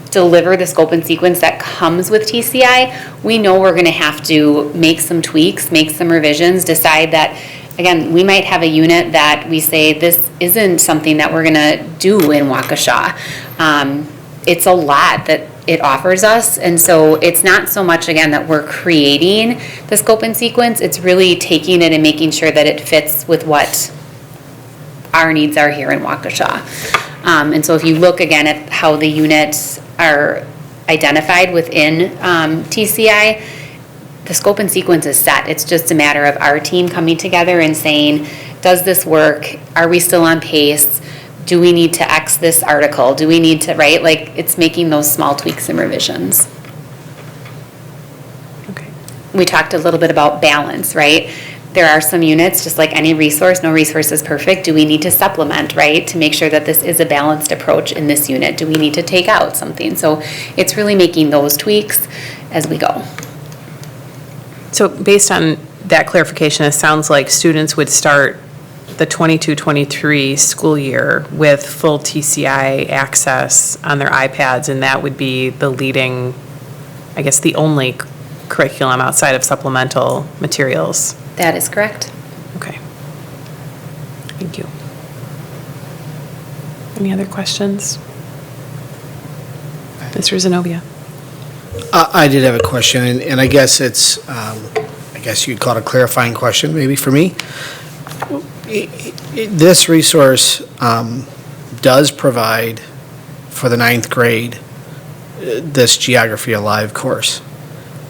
deliver the scope and sequence that comes with TCI, we know we're going to have to make some tweaks, make some revisions, decide that, again, we might have a unit that we say this isn't something that we're going to do in Waukesha. It's a lot that it offers us, and so it's not so much, again, that we're creating the scope and sequence, it's really taking it and making sure that it fits with what our needs are here in Waukesha. And so if you look again at how the units are identified within TCI, the scope and sequence is set. It's just a matter of our team coming together and saying, does this work? Are we still on pace? Do we need to X this article? Do we need to, right? Like, it's making those small tweaks and revisions. Okay. We talked a little bit about balance, right? There are some units, just like any resource, no resource is perfect. Do we need to supplement, right, to make sure that this is a balanced approach in this unit? Do we need to take out something? So it's really making those tweaks as we go. So based on that clarification, it sounds like students would start the 22-23 school year with full TCI access on their iPads, and that would be the leading, I guess, the only curriculum outside of supplemental materials. That is correct. Okay. Thank you. Any other questions? Mr. Zenobia? I did have a question, and I guess it's, I guess you'd call it a clarifying question, maybe for me. This resource does provide for the 9th grade this Geography Alive course.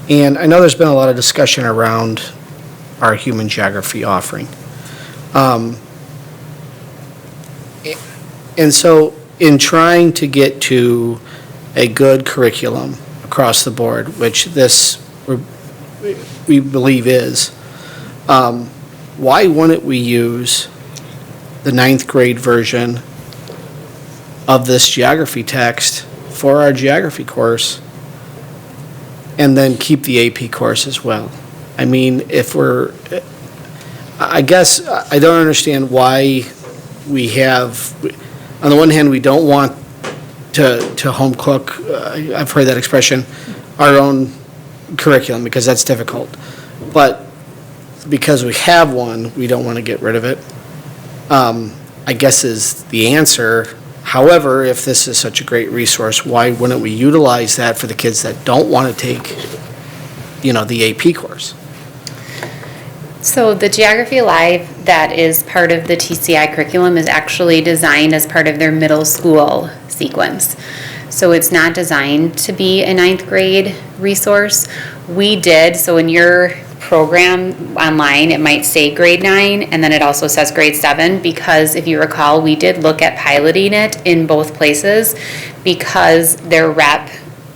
And I know there's been a lot of discussion around our human geography offering. And so in trying to get to a good curriculum across the board, which this we believe is, why wouldn't we use the 9th grade version of this geography text for our geography course and then keep the AP course as well? I mean, I guess I don't understand why we have, on the one hand, we don't want to home cook, I've heard that expression, our own curriculum, because that's difficult. But because we have one, we don't want to get rid of it, I guess is the answer. However, if this is such a great resource, why wouldn't we utilize that for the kids that don't want to take, the AP course? So the Geography Alive that is part of the TCI curriculum is actually designed as part of their middle school sequence. So it's not designed to be a 9th grade resource. So in your program online, it might say grade 9, and then it also says grade 7, because if you recall, we did look at piloting it in both places because their rep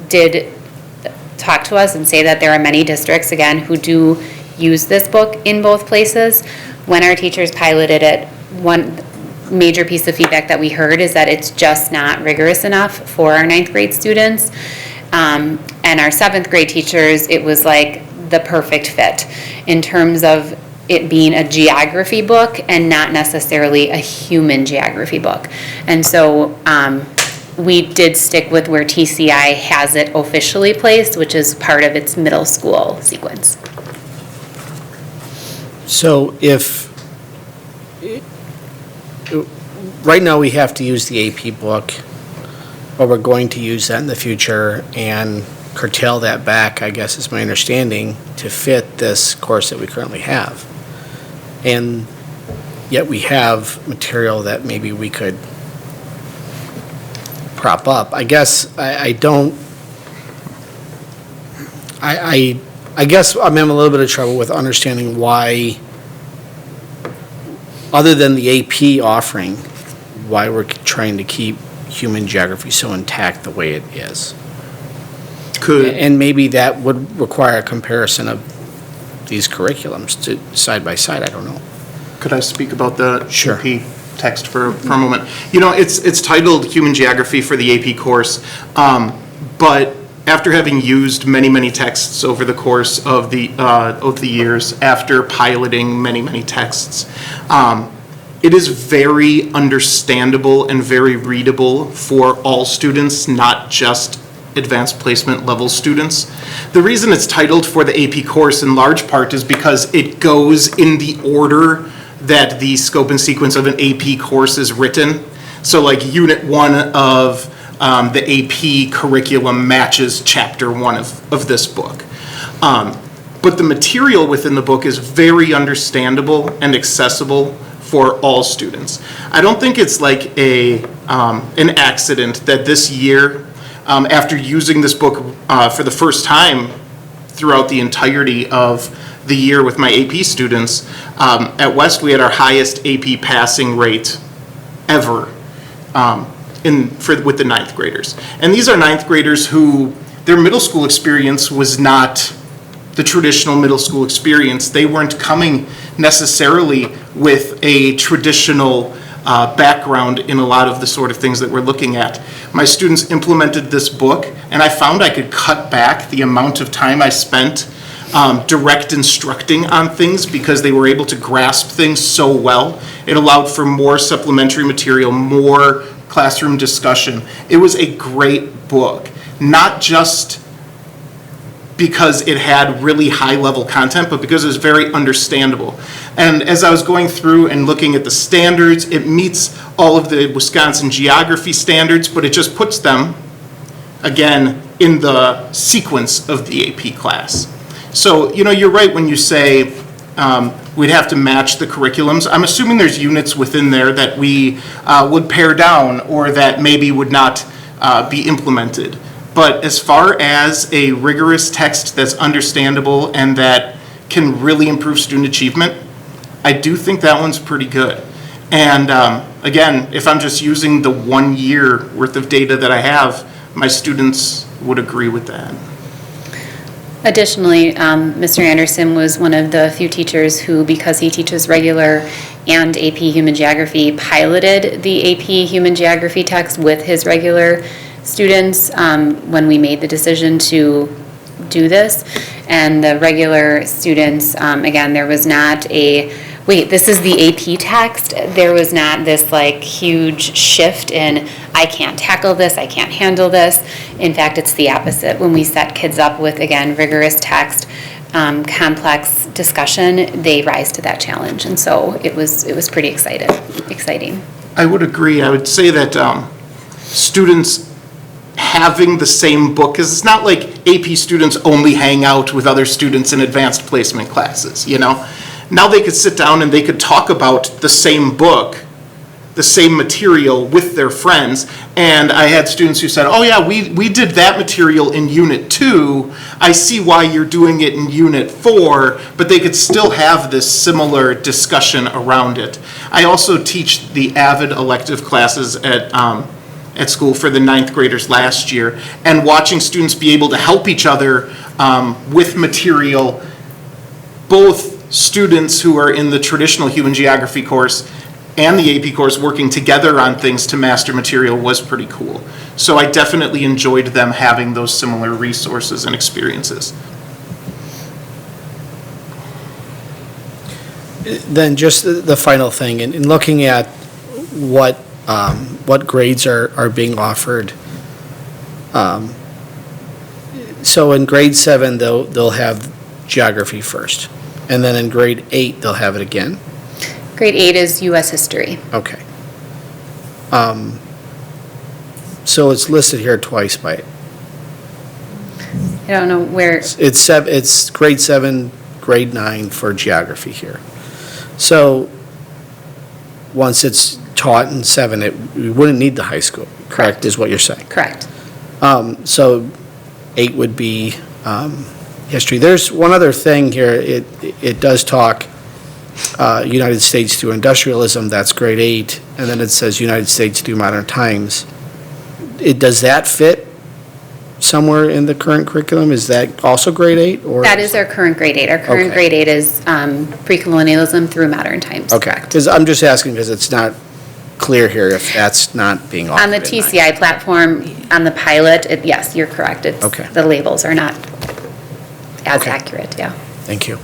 did talk to us and say that there are many districts, again, who do use this book in both places. When our teachers piloted it, one major piece of feedback that we heard is that it's just not rigorous enough for our 9th grade students. And our 7th grade teachers, it was like the perfect fit in terms of it being a geography book and not necessarily a human geography book. And so we did stick with where TCI has it officially placed, which is part of its middle school sequence. So if, right now we have to use the AP book, or we're going to use that in the future and curtail that back, I guess is my understanding, to fit this course that we currently have. And yet we have material that maybe we could prop up. I guess I guess I'm having a little bit of trouble with understanding why, other than the AP offering, why we're trying to keep human geography so intact the way it is. And maybe that would require a comparison of these curriculums to side by side, I don't know. Could I speak about the Sure. AP text for a moment? You know, it's titled Human Geography for the AP course, but after having used many texts over the course of the years, after piloting many texts, it is very understandable and very readable for all students, not just advanced placement level students. The reason it's titled for the AP course in large part is because it goes in the order that the scope and sequence of an AP course is written. So like Unit 1 of the AP curriculum matches Chapter 1 of this book. But the material within the book is very understandable and accessible for all students. I don't think it's like an accident that this year, after using this book for the first time throughout the entirety of the year with my AP students, at West we had our highest AP passing rate ever with the 9th graders. And these are 9th graders who, their middle school experience was not the traditional middle school experience. They weren't coming necessarily with a traditional background in a lot of the sort of things that we're looking at. My students implemented this book, and I found I could cut back the amount of time I spent direct instructing on things because they were able to grasp things so well. It allowed for more supplementary material, more classroom discussion. It was a great book, not just because it had really high-level content, but because it was very understandable. And as I was going through and looking at the standards, it meets all of the Wisconsin geography standards, but it just puts them, again, in the sequence of the AP class. So, you know, you're right when you say we'd have to match the curriculums. I'm assuming there's units within there that we would pare down or that maybe would not be implemented. But as far as a rigorous text that's understandable and that can really improve student achievement, I do think that one's pretty good. And again, if I'm just using the 1 year worth of data that I have, my students would agree with that. Additionally, Mr. Anderson was one of the few teachers who, because he teaches regular and AP Human Geography, piloted the AP Human Geography text with his regular students when we made the decision to do this. And the regular students, again, there was not a, wait, this is the AP text? There was not this like huge shift in, I can't tackle this, I can't handle this. In fact, it's the opposite. When we set kids up with, again, rigorous text, complex discussion, they rise to that challenge. And so it was pretty exciting. I would agree. I would say that students having the same book, because it's not like AP students only hang out with other students in advanced placement classes, you know? Now they could sit down and they could talk about the same book, the same material with their friends. And I had students who said, oh yeah, we did that material in Unit 2. I see why you're doing it in Unit 4, but they could still have this similar discussion around it. I also teach the AVID elective classes at at school for the ninth graders last year, and watching students be able to help each other with material, both students who are in the traditional human geography course and the AP course working together on things to master material was pretty cool. So I definitely enjoyed them having those similar resources and experiences. Then just the final thing, in looking at what grades are being offered. So in grade 7, they'll have geography first, and then in grade 8, they'll have it again. Grade 8 is US history. Okay. So it's listed here twice by, I don't know where, it's grade 7, grade 9 for geography here. So once it's taught in 7, we wouldn't need the high school, correct, is what you're saying? correct. So 8 would be history. There's one other thing here. It does talk United States through industrialism, that's grade 8, and then it says United States through modern times. Does that fit somewhere in the current curriculum? Is that also grade 8? Or That is our current grade 8. Our current Okay. grade 8 is pre-colonialism through modern times, Okay, correct. because I'm just asking because it's not clear here if that's not being offered. On the in 9. TCI platform, on the pilot, yes, you're correct. It's, Okay. the labels are not as Okay. accurate, yeah. Thank you.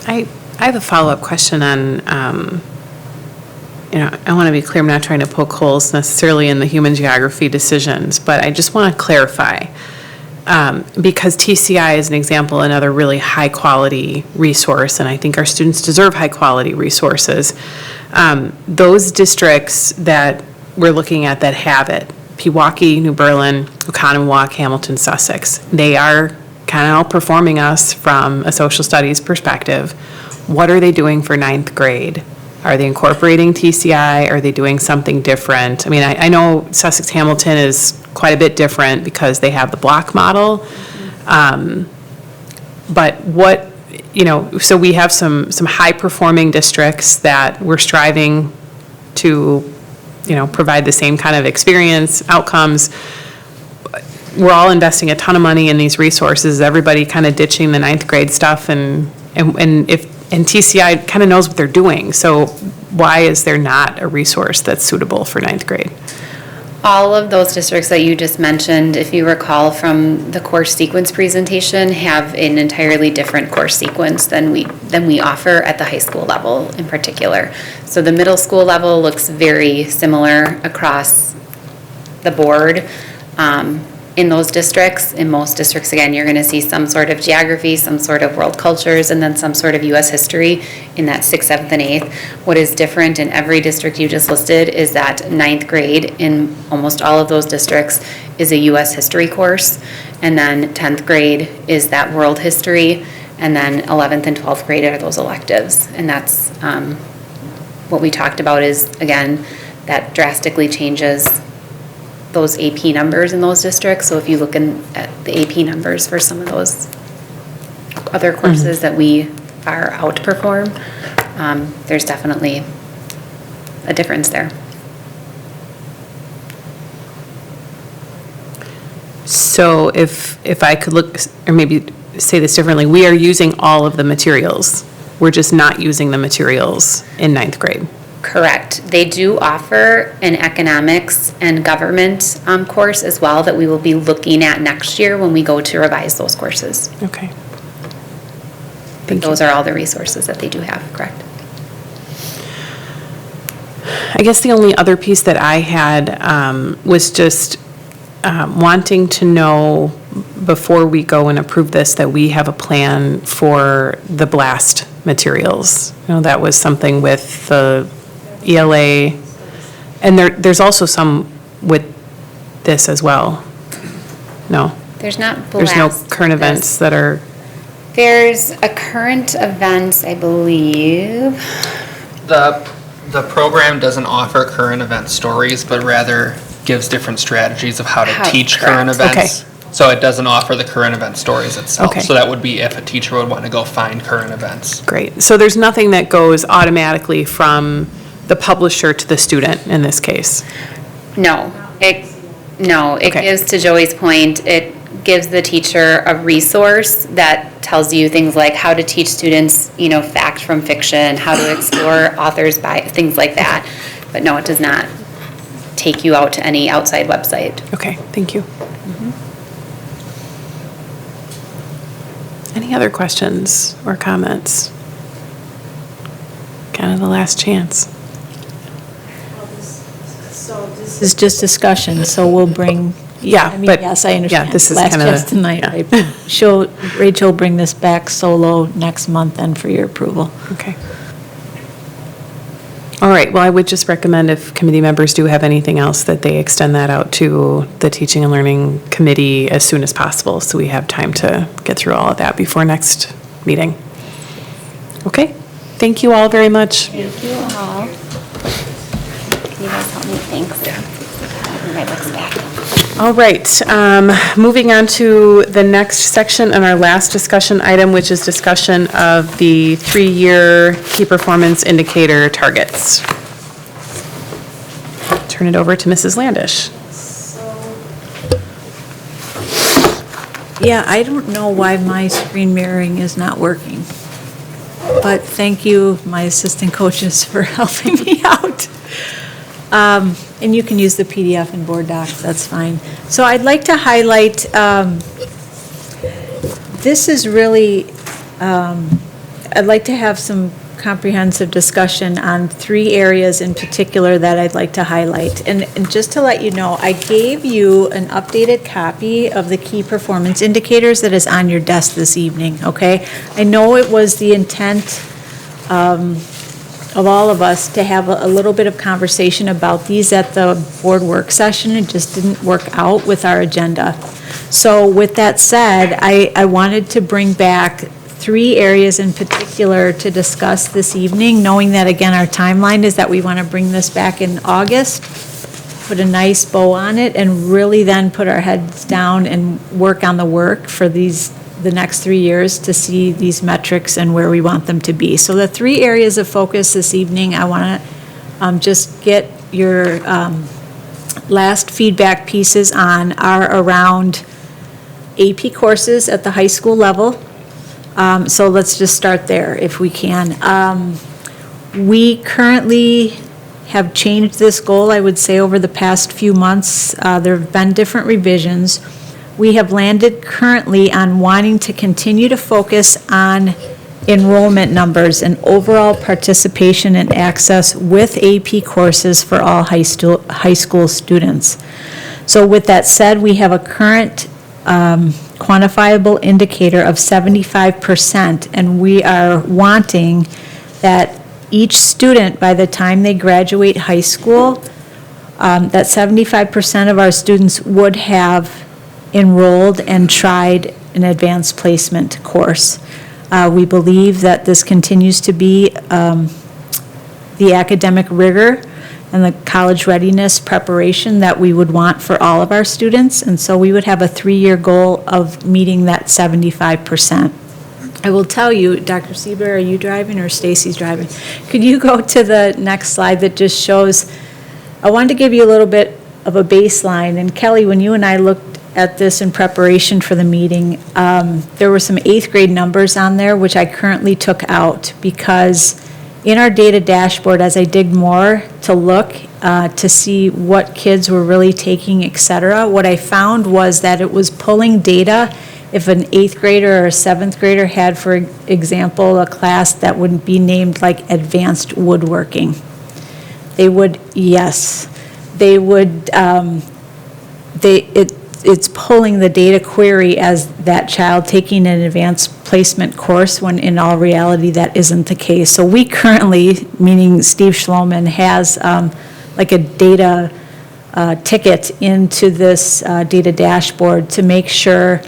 I have a follow-up question on, I want to be clear, I'm not trying to poke holes necessarily in the human geography decisions, but I just want to clarify. Because TCI is an example, another really high-quality resource, and I think our students deserve high-quality resources. Those districts that we're looking at that have it, Pewaukee, New Berlin, Oconomowoc, Hamilton, Sussex, they are kind of outperforming us from a social studies perspective. What are they doing for ninth grade? Are they incorporating TCI? Are they doing something different? I mean, I know Sussex Hamilton is quite a bit different because they have the block model. But what, so we have some high-performing districts that we're striving to, provide the same kind of experience, outcomes. We're all investing a ton of money in these resources, everybody kind of ditching the ninth grade stuff, and TCI kind of knows what they're doing. So why is there not a resource that's suitable for ninth grade? All of those districts that you just mentioned, if you recall from the course sequence presentation, have an entirely different course sequence than we offer at the high school level in particular. So the middle school level looks very similar across the board. In those districts, in most districts, again, you're going to see some sort of geography, some sort of world cultures, and then some sort of U.S. history in that 6th, 7th, and 8th. What is different in every district you just listed is that ninth grade in almost all of those districts is a U.S. history course, and then 10th grade is that world history, and then 11th and 12th grade are those electives. And that's what we talked about is, again, that drastically changes those AP numbers in those districts. So if you look at the AP numbers for some of those other courses that we far outperform, there's definitely a difference there. So if I could look, or maybe say this differently, we are using all of the materials. We're just not using the materials in ninth grade. Correct. They do offer an economics and government course as well that we will be looking at next year when we go to revise those courses. Okay. But those are all the resources that they do have, correct? I guess the only other piece that I had was just wanting to know before we go and approve this that we have a plan for the blast materials. That was something with the ELA, and there's also some with this as well. No? There's not There's no blast. current events that are, There's a current event, I believe. The program doesn't offer current event stories, but rather gives different strategies of how to teach current correct. events. So it doesn't offer the current event stories itself. Okay. So that would be if a teacher would want to go find current events. great. So there's nothing that goes automatically from the publisher to the student in this case? No, it Okay. gives, to Joey's point, it gives the teacher a resource that tells you things like how to teach students, fact from fiction, how to explore authors by, things like that. But no, it does not take you out to any outside website. Okay, thank you. Any other questions or comments? Kind of the last chance. This is just discussion, so we'll bring, Yeah, I mean, but. yes, I understand. Yeah, this is Last kind of. chance tonight, right? Rachel will bring this back solo next month then for your approval. Okay. All right, well, I would just recommend if committee members do have anything else, that they extend that out to the Teaching and Learning Committee as soon as possible, so we have time to get through all of that before next meeting. Okay, thank you all very much. Thank you all. Can you guys help me? Thanks. My book's back. All right, moving on to the next section and our last discussion item, which is discussion of the 3-year key performance indicator targets. Turn it over to Mrs. Landish. Yeah, I don't know why my screen mirroring is not working, but thank you, my assistant coaches, for helping me out. And you can use the PDF and board docs, that's fine. So I'd like to highlight, this is really, I'd like to have some comprehensive discussion on 3 areas in particular that I'd like to highlight. And just to let you know, I gave you an updated copy of the key performance indicators that is on your desk this evening, okay? I know it was the intent of all of us to have a little bit of conversation about these at the board work session. It just didn't work out with our agenda. So with that said, I wanted to bring back 3 areas in particular to discuss this evening, knowing that, again, our timeline is that we want to bring this back in August, put a nice bow on it, and really then put our heads down and work on the work for the next 3 years to see these metrics and where we want them to be. So the 3 areas of focus this evening, I want to just get your last feedback pieces on are around AP courses at the high school level. So let's just start there if we can. We currently have changed this goal, I would say, over the past few months. There have been different revisions. We have landed currently on wanting to continue to focus on enrollment numbers and overall participation and access with AP courses for all high school students. So with that said, we have a current quantifiable indicator of 75%, and we are wanting that each student, by the time they graduate high school, that 75% of our students would have enrolled and tried an advanced placement course. We believe that this continues to be the academic rigor and the college readiness preparation that we would want for all of our students, and so we would have a 3-year goal of meeting that 75%. I will tell you, Dr. Sieber, are you driving or Stacy's driving? Could you go to the next slide that just shows, I wanted to give you a little bit of a baseline, and Kelly, when you and I looked at this in preparation for the meeting, there were some 8th grade numbers on there, which I currently took out because in our data dashboard, as I dig more to look to see what kids were really taking, et cetera, what I found was that it was pulling data if an 8th grader or a 7th grader had, for example, a class that would be named like advanced woodworking. They would, yes, they would, it's pulling the data query as that child taking an advanced placement course, when in all reality that isn't the case. So we currently, meaning Steve Schloman, has like a data ticket into this data dashboard to make sure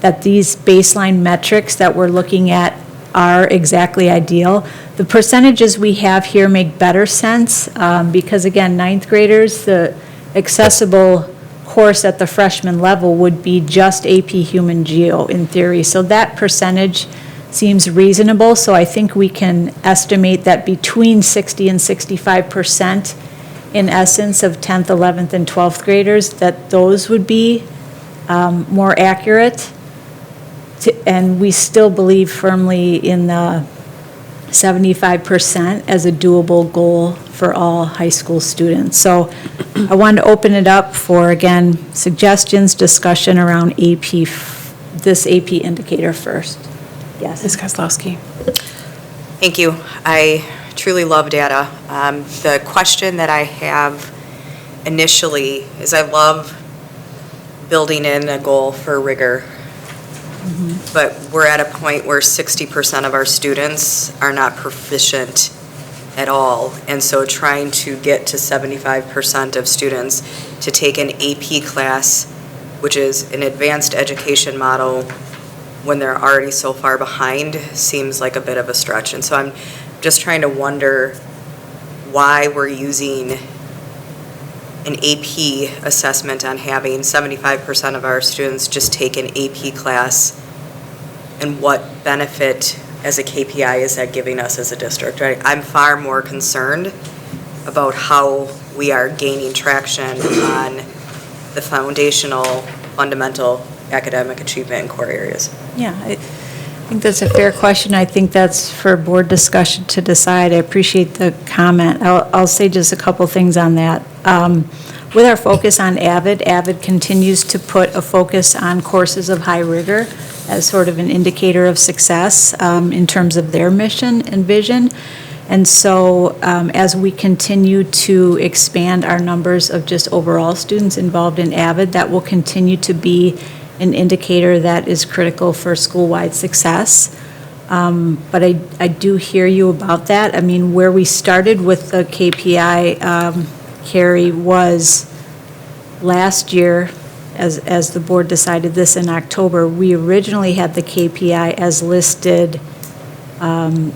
that these baseline metrics that we're looking at are exactly ideal. The percentages we have here make better sense because, again, 9th graders, the accessible course at the freshman level would be just AP Human Geo in theory. So that percentage seems reasonable, so I think we can estimate that between 60 and 65% in essence of 10th, 11th, and 12th graders, that those would be more accurate. And we still believe firmly in the 75% as a doable goal for all high school students. So I wanted to open it up for, again, suggestions, discussion around AP, this AP indicator first. Yes. Ms. Kozlowski. Thank you. I truly love data. The question that I have initially is I love building in a goal for rigor. But we're at a point where 60% of our students are not proficient at all. And so trying to get to 75% of students to take an AP class, which is an advanced education model, when they're already so far behind, seems like a bit of a stretch. And so I'm just trying to wonder why we're using an AP assessment on having 75% of our students just take an AP class, and what benefit as a KPI is that giving us as a district, right? I'm far more concerned about how we are gaining traction on the foundational, fundamental academic achievement in core areas. Yeah, I think that's a fair question. I think that's for board discussion to decide. I appreciate the comment. I'll say just a couple things on that. With our focus on AVID continues to put a focus on courses of high rigor as sort of an indicator of success in terms of their mission and vision. And so as we continue to expand our numbers of just overall students involved in AVID, that will continue to be an indicator that is critical for school-wide success. But I do hear you about that. I mean, where we started with the KPI, Carrie, was last year, as the board decided this in October, we originally had the KPI as listed, the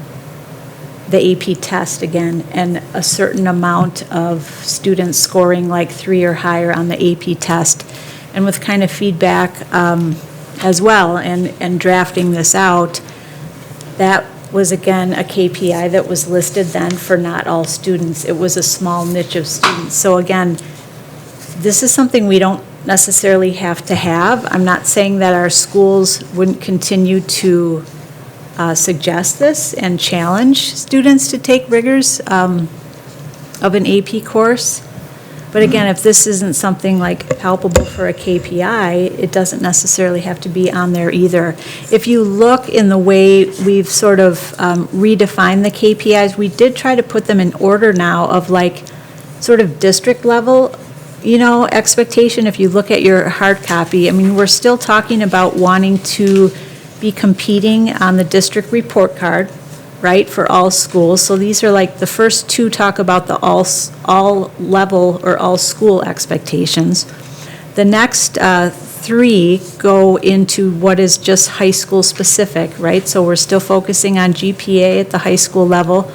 AP test again, and a certain amount of students scoring like 3 or higher on the AP test. And with kind of feedback as well, and drafting this out, that was again a KPI that was listed then for not all students. It was a small niche of students. So again, this is something we don't necessarily have to have. I'm not saying that our schools wouldn't continue to suggest this and challenge students to take rigors of an AP course. But again, if this isn't something like palpable for a KPI, it doesn't necessarily have to be on there either. If you look in the way we've sort of redefined the KPIs, we did try to put them in order now of like sort of district level, you know, expectation. If you look at your hard copy, I mean, we're still talking about wanting to be competing on the district report card, right, for all schools. So these are like, the first two talk about the all level or all school expectations. The next three go into what is just high school specific, right? So we're still focusing on GPA at the high school level.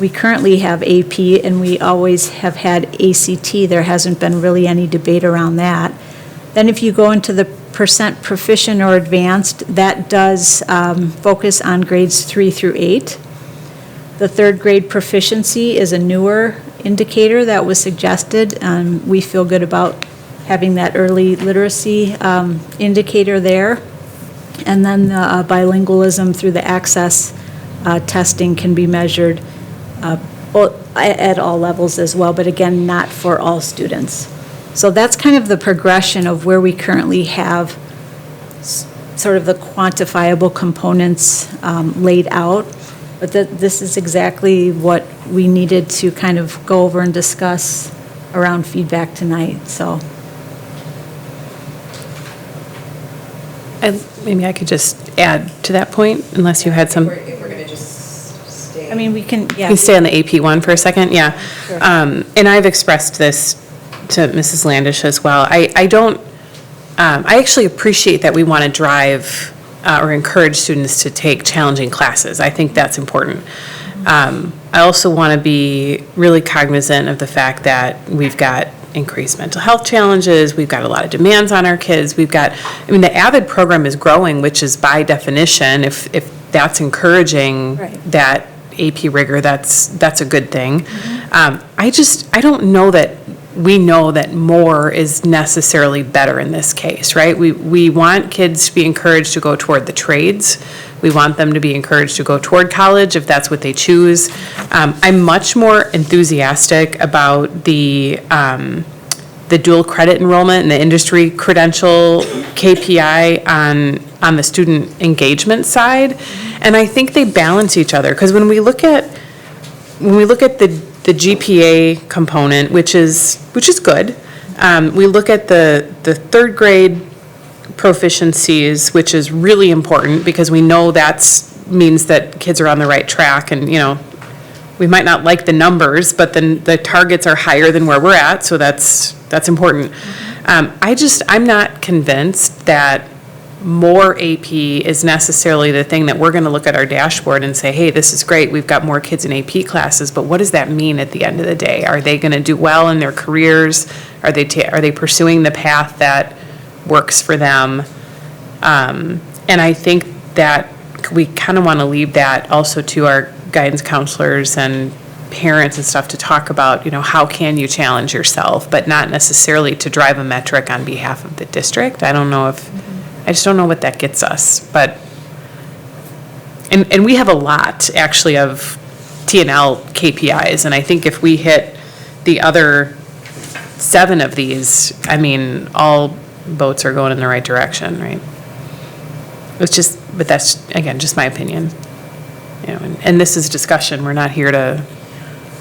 We currently have AP, and we always have had ACT. There hasn't been really any debate around that. Then if you go into the percent proficient or advanced, that does focus on grades 3 through 8. The third grade proficiency is a newer indicator that was suggested. We feel good about having that early literacy indicator there. And then the bilingualism through the access testing can be measured at all levels as well, but again, not for all students. So that's kind of the progression of where we currently have sort of the quantifiable components laid out. But this is exactly what we needed to kind of go over and discuss around feedback tonight, so. And maybe I could just add to that point, unless you had some. If we're going to just stay. I mean, we can, yeah. Can you stay on the AP one for a second? Yeah. Sure. And I've expressed this to Mrs. Landish as well. I don't, I actually appreciate that we want to drive or encourage students to take challenging classes. I think that's important. I also want to be really cognizant of the fact that we've got increased mental health challenges, we've got a lot of demands on our kids, we've got, I mean, the AVID program is growing, which is by definition, if that's encouraging Right. that AP rigor, that's a good thing. I don't know that we know that more is necessarily better in this case, right? We want kids to be encouraged to go toward the trades. We want them to be encouraged to go toward college if that's what they choose. I'm much more enthusiastic about the dual credit enrollment and the industry credential KPI on the student engagement side. And I think they balance each other, because when we look at the GPA component, which is good, we look at the third grade proficiencies, which is really important because we know means that kids are on the right track, and, we might not like the numbers, but then the targets are higher than where we're at, so that's important. I'm not convinced that more AP is necessarily the thing that we're going to look at our dashboard and say, hey, this is great, we've got more kids in AP classes, but what does that mean at the end of the day? Are they going to do well in their careers? Are they pursuing the path that works for them? And I think that we kind of want to leave that also to our guidance counselors and parents and stuff to talk about, how can you challenge yourself, but not necessarily to drive a metric on behalf of the district. I just don't know what that gets us, but, and we have a lot, actually, of T&L KPIs, and I think if we hit the other 7 of these, all boats are going in the right direction, right? But that's, again, just my opinion. And this is discussion, we're not here to.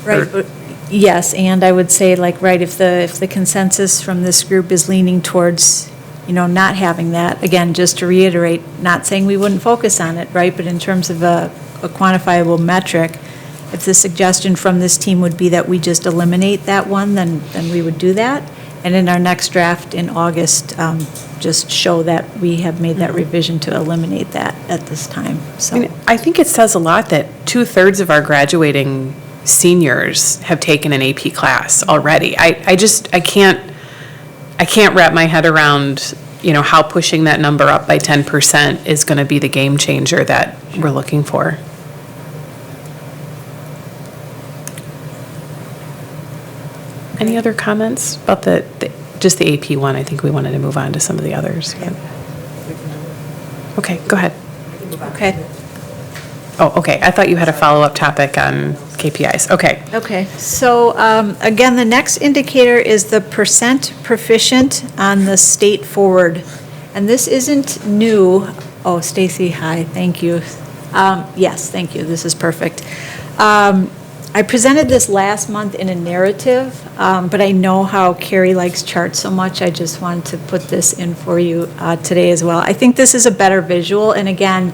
Right, but yes, and I would say, if the consensus from this group is leaning towards, not having that, again, just to reiterate, not saying we wouldn't focus on it, right, but in terms of a quantifiable metric, if the suggestion from this team would be that we just eliminate that one, then we would do that. And in our next draft in August, just show that we have made that revision to eliminate that at this time, so. I think it says a lot that 2/3 of our graduating seniors have taken an AP class already. I can't wrap my head around, how pushing that number up by 10% is going to be the game changer that we're looking for. Any other comments about just the AP one? I think we wanted to move on to some of the others. But. Okay, go ahead. Okay. Oh, okay. I thought you had a follow-up topic on KPIs. Okay. Okay, so again, the next indicator is the percent proficient on the state forward. And this isn't new. Oh, Stacy, hi, thank you. Yes, thank you, this is perfect. I presented this last month in a narrative, but I know how Carrie likes charts so much, I just wanted to put this in for you today as well. I think this is a better visual, and again,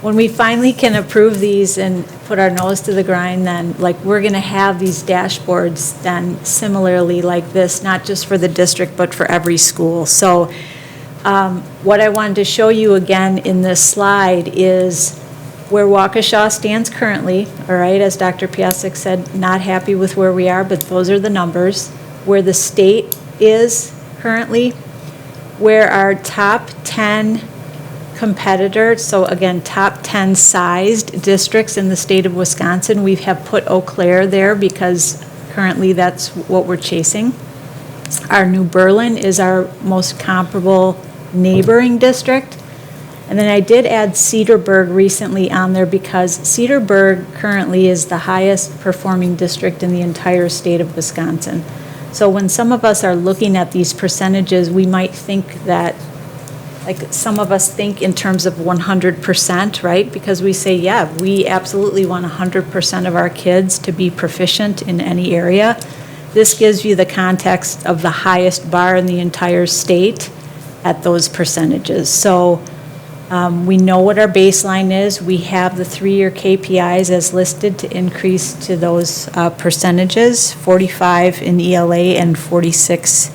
when we finally can approve these and put our nose to the grind, then we're going to have these dashboards then similarly like this, not just for the district, but for every school. So what I wanted to show you again in this slide is where Waukesha stands currently, all right, as Dr. Piasek said, not happy with where we are, but those are the numbers. Where the state is currently, where our top 10 competitors, so again, top 10 sized districts in the state of Wisconsin, we have put Eau Claire there because currently that's what we're chasing. Our New Berlin is our most comparable neighboring district. And then I did add Cedarburg recently on there because Cedarburg currently is the highest performing district in the entire state of Wisconsin. So when some of us are looking at these percentages, we might think that, some of us think in terms of 100%, right? Because we say, yeah, we absolutely want 100% of our kids to be proficient in any area. This gives you the context of the highest bar in the entire state at those percentages. So we know what our baseline is. We have the 3-year KPIs as listed to increase to those percentages, 45 in ELA and 46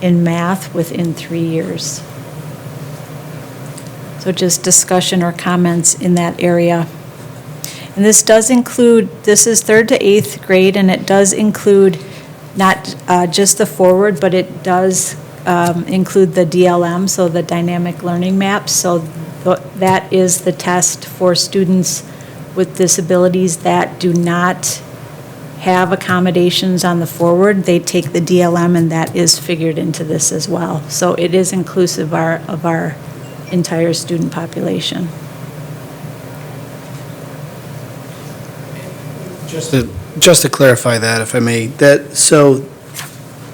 in math within 3 years. So just discussion or comments in that area. And this does include, this is 3rd to 8th grade, and it does include not just the forward, but it does include the DLM, so the dynamic learning maps. So That is the test for students with disabilities that do not have accommodations on the forward. They take the DLM, and that is figured into this as well. So it is inclusive of our entire student population. Just to clarify that, if I may, so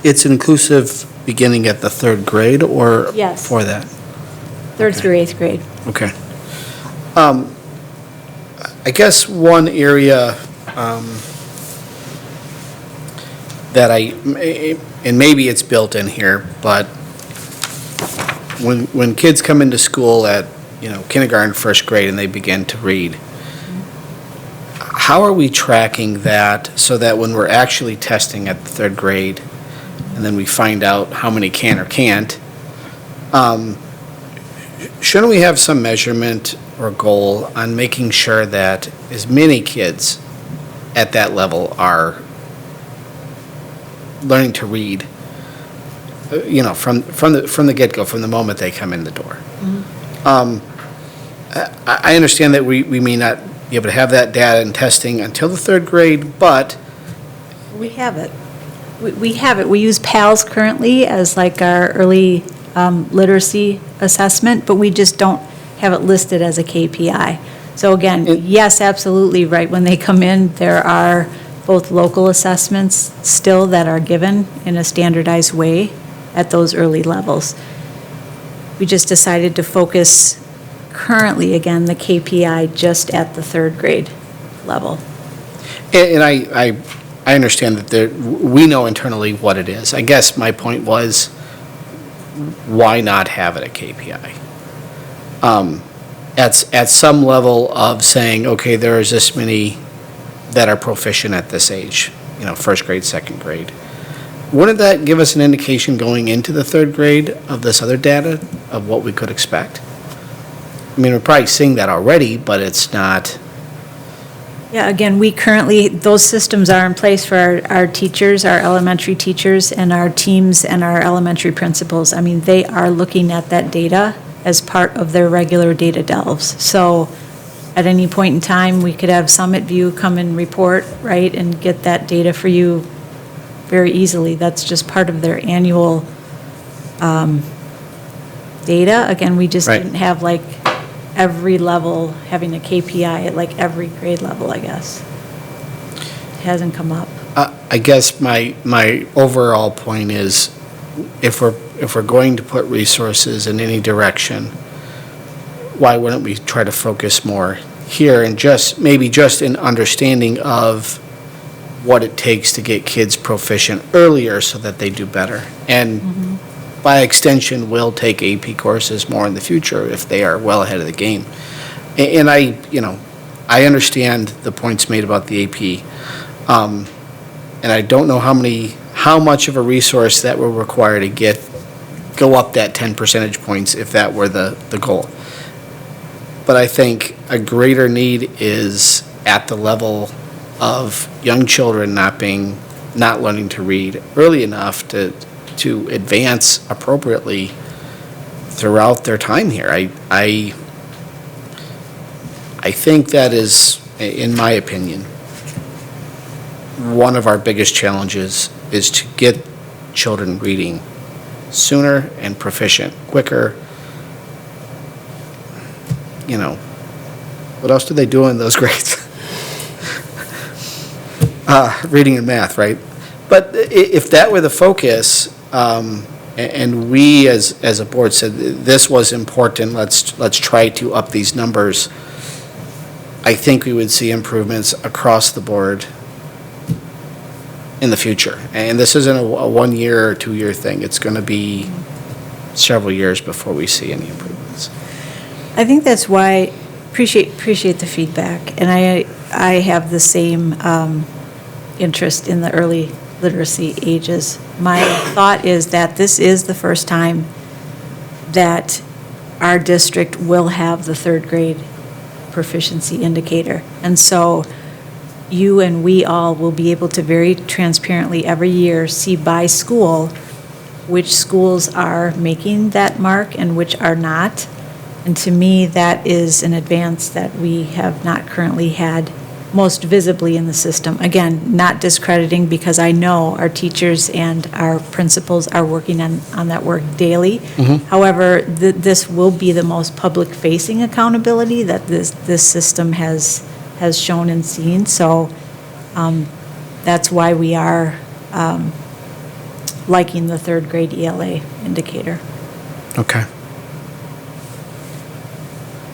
it's inclusive beginning at the third grade or Yes. for that? Third through eighth grade. Okay. I guess one area that and maybe it's built in here, but when kids come into school at, kindergarten, first grade, and they begin to read, how are we tracking that so that when we're actually testing at the third grade, and then we find out how many can or can't, shouldn't we have some measurement or goal on making sure that as many kids at that level are learning to read, from the get-go, from the moment they come in the door? I understand that we may not be able to have that data and testing until the third grade, but We have it. We have it. We use PALS currently as like our early literacy assessment, but we just don't have it listed as a KPI. So again, yes, absolutely, right, when they come in, there are both local assessments still that are given in a standardized way at those early levels. We just decided to focus currently, again, the KPI just at the third grade level. And I understand that we know internally what it is. I guess my point was, why not have it a KPI? At some level of saying, okay, there is this many that are proficient at this age, first grade, second grade. Wouldn't that give us an indication going into the third grade of this other data of what we could expect? I mean, we're probably seeing that already, but it's not. Yeah, again, those systems are in place for our teachers, our elementary teachers, and our teams and our elementary principals. I mean, they are looking at that data as part of their regular data delves. So at any point in time, we could have Summit View come and report, right, and get that data for you very easily. That's just part of their annual data. Again, we just Right. didn't have like every level having a KPI at like every grade level, I guess. It hasn't come up. I guess my overall point is, if we're going to put resources in any direction, why wouldn't we try to focus more here and maybe just in understanding of what it takes to get kids proficient earlier so that they do better? And by extension, will take AP courses more in the future if they are well ahead of the game. And I understand the points made about the AP. And I don't know how much of a resource that will require to go up that 10 percentage points if that were the goal. But I think a greater need is at the level of young children not learning to read early enough to advance appropriately throughout their time here. I think that is, in my opinion, one of our biggest challenges is to get children reading sooner and proficient quicker. What else do they do in those grades? Reading and math, right? But if that were the focus, and we as a board said this was important, let's try to up these numbers, I think we would see improvements across the board in the future. And this isn't a 1 year or 2 year thing. It's going to be several years before we see any improvements. I think that's why, appreciate the feedback, and I have the same interest in the early literacy ages. My thought is that this is the first time that our district will have the third grade proficiency indicator. And so you and we all will be able to very transparently every year see by school which schools are making that mark and which are not. And to me, that is an advance that we have not currently had most visibly in the system. Again, not discrediting, because I know our teachers and our principals are working on that work daily. However, this will be the most public-facing accountability that this system has shown and seen. So that's why we are liking the third grade ELA indicator. Okay.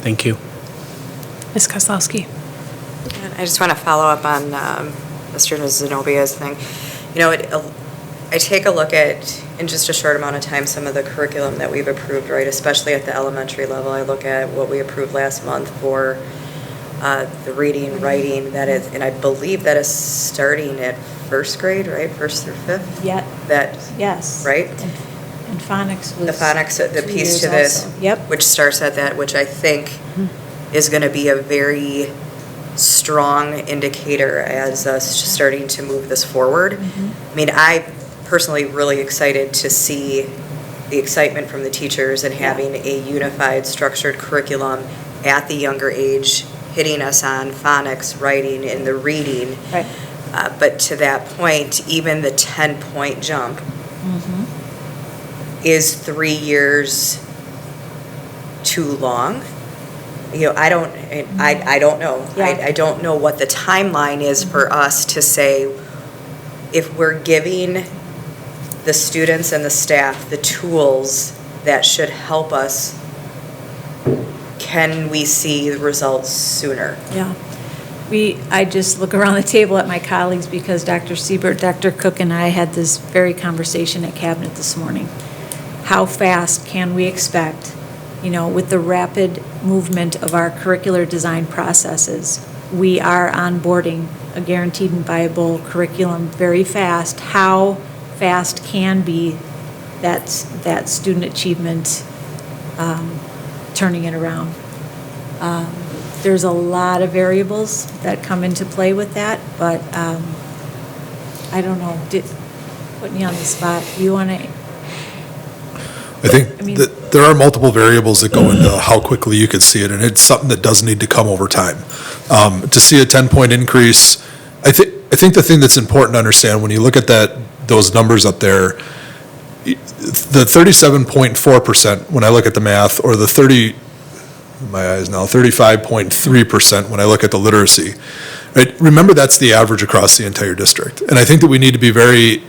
Thank you. Ms. Kozlowski. I just want to follow up on Mr. Zenobia's thing. You know, I take a look at, in just a short amount of time, some of the curriculum that we've approved, right, especially at the elementary level. I look at what we approved last month for the reading, writing, that is, and I believe that is starting at first grade, right, first through fifth? Yeah. Yes. Right? And phonics was. The phonics, the 2 piece years to this, also. Yep. which starts at that, which I think is going to be a very strong indicator as us starting to move this forward. I mean, I personally really excited to see the excitement from the teachers and having a unified, structured curriculum at the younger age, hitting us on phonics, writing, and the reading. Right. But to that point, even the 10-point jump is 3 years too long? You know, I don't know. Yeah. I don't know what the timeline is for us to say, if we're giving the students and the staff the tools that should help us, can we see the results sooner? Yeah. I just look around the table at my colleagues, because Dr. Siebert, Dr. Cook, and I had this very conversation at Cabinet this morning. How fast can we expect, you know, with the rapid movement of our curricular design processes? We are onboarding a guaranteed and viable curriculum very fast. How fast can be that student achievement, turning it around? There's a lot of variables that come into play with that, but I don't know, putting you on the spot, you want to? I think that there are multiple variables that go into how quickly you could see it, and it's something that does need to come over time. To see a 10-point increase, I think the thing that's important to understand when you look at those numbers up there, the 37.4% when I look at the math, or the 35.3% when I look at the literacy, right? Remember, that's the average across the entire district. And I think that we need to be very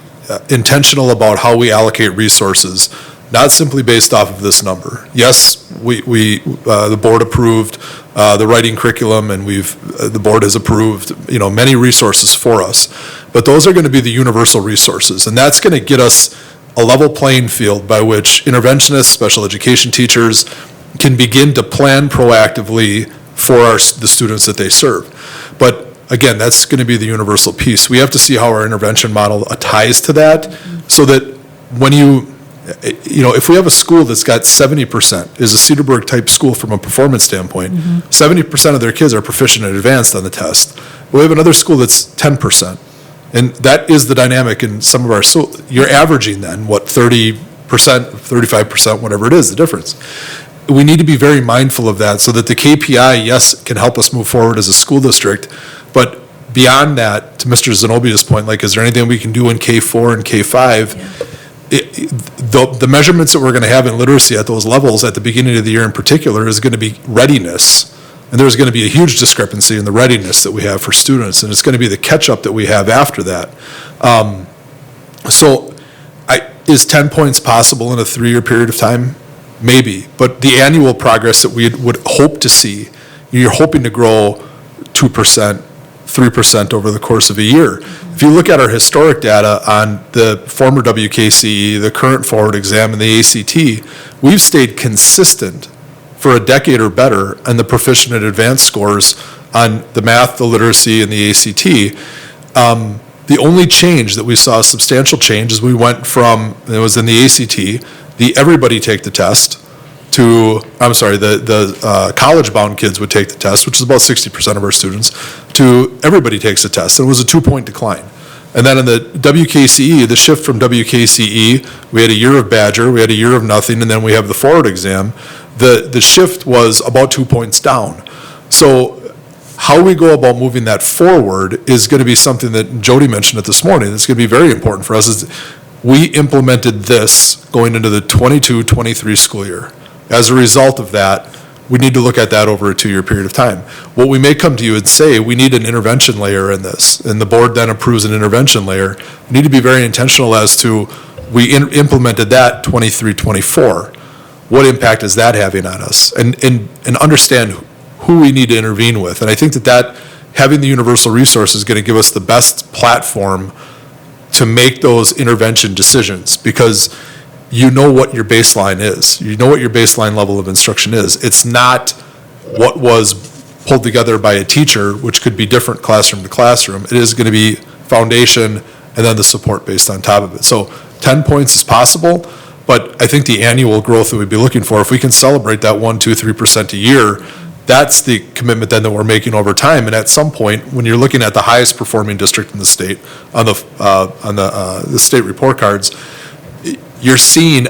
intentional about how we allocate resources, not simply based off of this number. Yes, the board approved the writing curriculum, and the board has approved, you know, many resources for us. But those are going to be the universal resources, and that's going to get us a level playing field by which interventionists, special education teachers can begin to plan proactively for the students that they serve. But again, that's going to be the universal piece. We have to see how our intervention model ties to that, so that when you know, if we have a school that's got 70%, is a Cedarburg type school from a performance standpoint, 70% of their kids are proficient and advanced on the test. We have another school that's 10%. And that is the dynamic in some of our, so you're averaging then, what, 30%, 35%, whatever it is, the difference. We need to be very mindful of that, so that the KPI, yes, can help us move forward as a school district, but beyond that, to Mr. Zenobia's point, like, is there anything we can do in K4 and K5? The measurements that we're going to have in literacy at those levels at the beginning of the year in particular is going to be readiness. And there's going to be a huge discrepancy in the readiness that we have for students, and it's going to be the catch-up that we have after that. Is 10 points possible in a 3-year period of time? Maybe, but the annual progress that we would hope to see, you're hoping to grow 2%, 3% over the course of a year. If you look at our historic data on the former WKCE, the current forward exam, and the ACT, we've stayed consistent for a decade or better on the proficient and advanced scores on the math, the literacy, and the ACT. The only change that we saw, a substantial change, is we went from, it was in the ACT, the everybody take the test, to, the college-bound kids would take the test, which is about 60% of our students, to everybody takes the test. And it was a 2-point decline. And then in the WKCE, the shift from WKCE, we had a year of Badger, we had a year of nothing, and then we have the forward exam. The shift was about 2 points down. So how we go about moving that forward is going to be something that Jody mentioned it this morning. It's going to be very important for us. Is we implemented this going into the 22-23 school year. As a result of that, we need to look at that over a 2-year period of time. What we may come to you and say, we need an intervention layer in this, and the board then approves an intervention layer. We need to be very intentional as to, we implemented that 23-24. What impact is that having on us? And understand who we need to intervene with. And I think that having the universal resource is going to give us the best platform to make those intervention decisions, because you know what your baseline is. You know what your baseline level of instruction is. It's not what was pulled together by a teacher, which could be different classroom to classroom. It is going to be foundation and then the support based on top of it. So 10 points is possible, but I think the annual growth that we'd be looking for, if we can celebrate that 1%, 2%, 3% a year, that's the commitment then that we're making over time. And at some point, when you're looking at the highest performing district in the state on the state report cards, you're seeing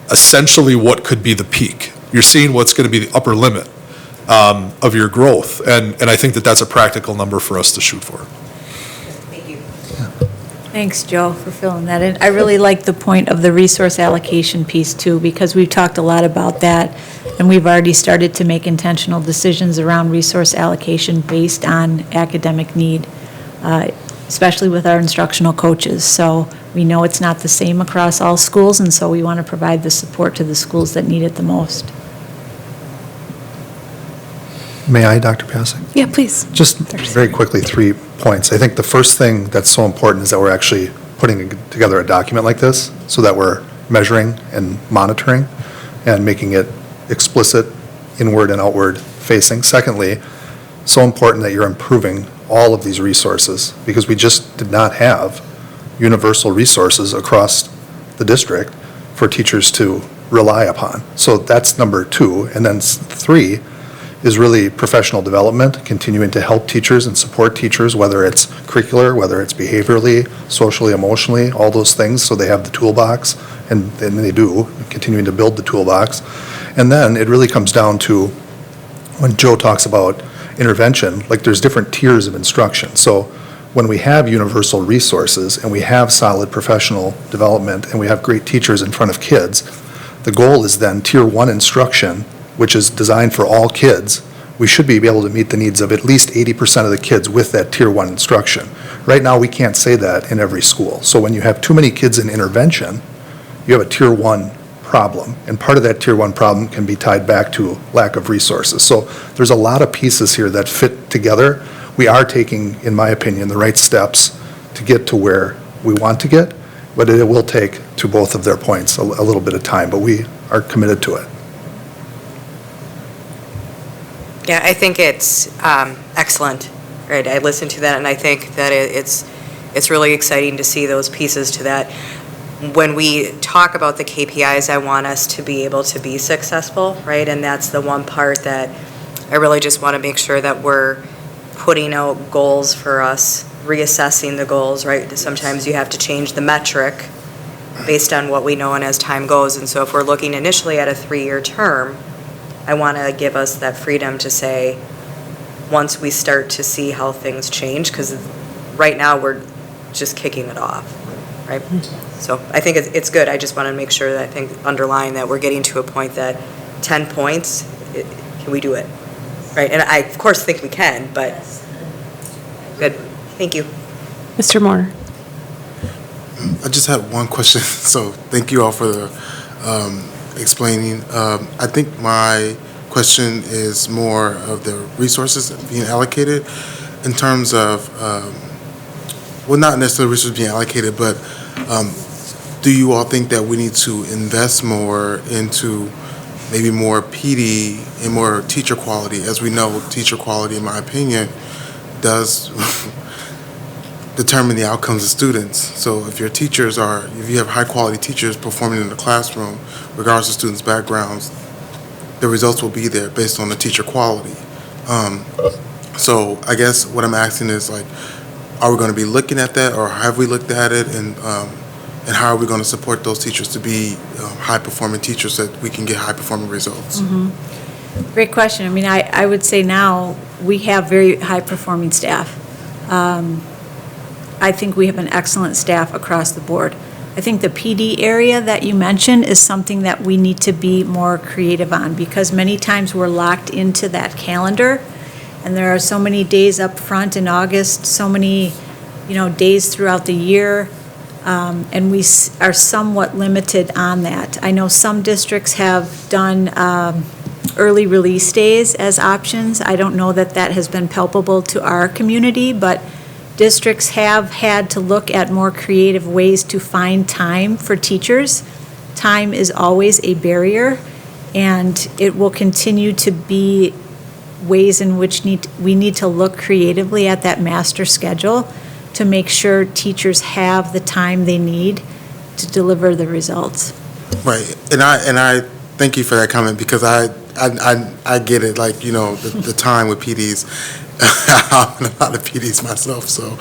essentially what could be the peak. You're seeing what's going to be the upper limit of your growth. And I think that that's a practical number for us to shoot for. Thank you. Thanks, Joe, for filling that in. I really like the point of the resource allocation piece too, because we've talked a lot about that, and we've already started to make intentional decisions around resource allocation based on academic need, especially with our instructional coaches. So we know it's not the same across all schools, and so we want to provide the support to the schools that need it the most. May I, Dr. Piasek? Yeah, please. Just very quickly, 3 points. I think the first thing that's so important is that we're actually putting together a document like this so that we're measuring and monitoring and making it explicit, inward and outward facing. Secondly, so important that you're improving all of these resources, because we just did not have universal resources across the district for teachers to rely upon. So that's number 2. And then 3 is really professional development, continuing to help teachers and support teachers, whether it's curricular, whether it's behaviorally, socially, emotionally, all those things, so they have the toolbox, and they do, continuing to build the toolbox. And then it really comes down to, when Joe talks about intervention, like there's different tiers of instruction. So when we have universal resources and we have solid professional development and we have great teachers in front of kids, the goal is then tier 1 instruction, which is designed for all kids. We should be able to meet the needs of at least 80% of the kids with that tier 1 instruction. Right now, we can't say that in every school. So when you have too many kids in intervention, you have a tier 1 problem. And part of that tier 1 problem can be tied back to lack of resources. So there's a lot of pieces here that fit together. We are taking, in my opinion, the right steps to get to where we want to get, but it will take, to both of their points, a little bit of time, but we are committed to it. Yeah, I think it's excellent, right? I listened to that, and I think that it's really exciting to see those pieces to that. When we talk about the KPIs, I want us to be able to be successful, right? And that's the one part that I really just want to make sure that we're putting out goals for us, reassessing the goals, right? Sometimes you have to change the metric based on what we know and as time goes. And so if we're looking initially at a 3-year term, I want to give us that freedom to say, once we start to see how things change, because right now we're just kicking it off, right? So I think it's good. I just want to make sure that I think underline that we're getting to a point that 10 points, can we do it? Right, and I, of course, think we can, but good. Thank you. Mr. Moore. I just had one question, so thank you all for the explaining. I think my question is more of the resources being allocated in terms of, well, not necessarily resources being allocated, but do you all think that we need to invest more into maybe more PD and more teacher quality? As we know, teacher quality, in my opinion, does determine the outcomes of students. So if if you have high quality teachers performing in the classroom, regardless of students' backgrounds, the results will be there based on the teacher quality. So I guess what I'm asking is, like, are we going to be looking at that, or have we looked at it, and and how are we going to support those teachers to be high-performing teachers that we can get high-performing results? Great question. I mean, I would say now we have very high-performing staff. I think we have an excellent staff across the board. I think the PD area that you mentioned is something that we need to be more creative on, because many times we're locked into that calendar, and there are so many days up front in August, so many, days throughout the year, and we are somewhat limited on that. I know some districts have done early release days as options. I don't know that that has been palpable to our community, but districts have had to look at more creative ways to find time for teachers. Time is always a barrier, and it will continue to be ways in which we need to look creatively at that master schedule to make sure teachers have the time they need to deliver the results. Right, and I thank you for that comment, because I get it, like, the time with PDs. I'm in a lot of PDs myself, so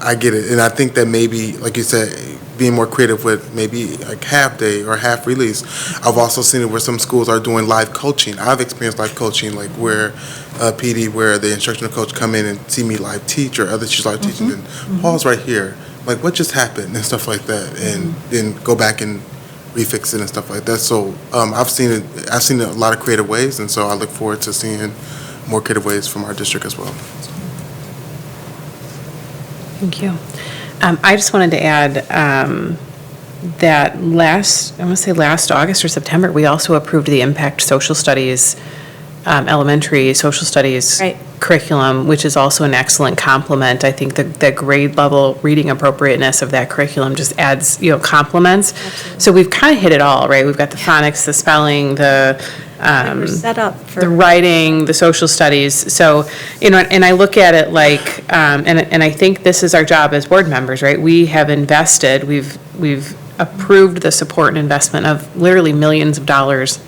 I get it. And I think that maybe, like you said, being more creative with maybe like half day or half release. I've also seen it where some schools are doing live coaching. I've experienced live coaching, like where PD, where the instructional coach come in and see me live teach, or other teachers live teaching, and Paul's right here, like, what just happened, and stuff like that, and then go back and refix it and stuff like that. So I've seen it a lot of creative ways, and so I look forward to seeing more creative ways from our district as well. Thank you. I just wanted to add that last August or September, we also approved the Impact Social Studies, elementary social studies Right. curriculum, which is also an excellent complement. I think the grade level reading appropriateness of that curriculum just adds, complements. So we've kind of hit it all, right? We've got the phonics, the spelling, the We're set up for. the writing, the social studies. So, and I look at it like, and I think this is our job as board members, right? We have invested, we've approved the support and investment of literally millions of dollars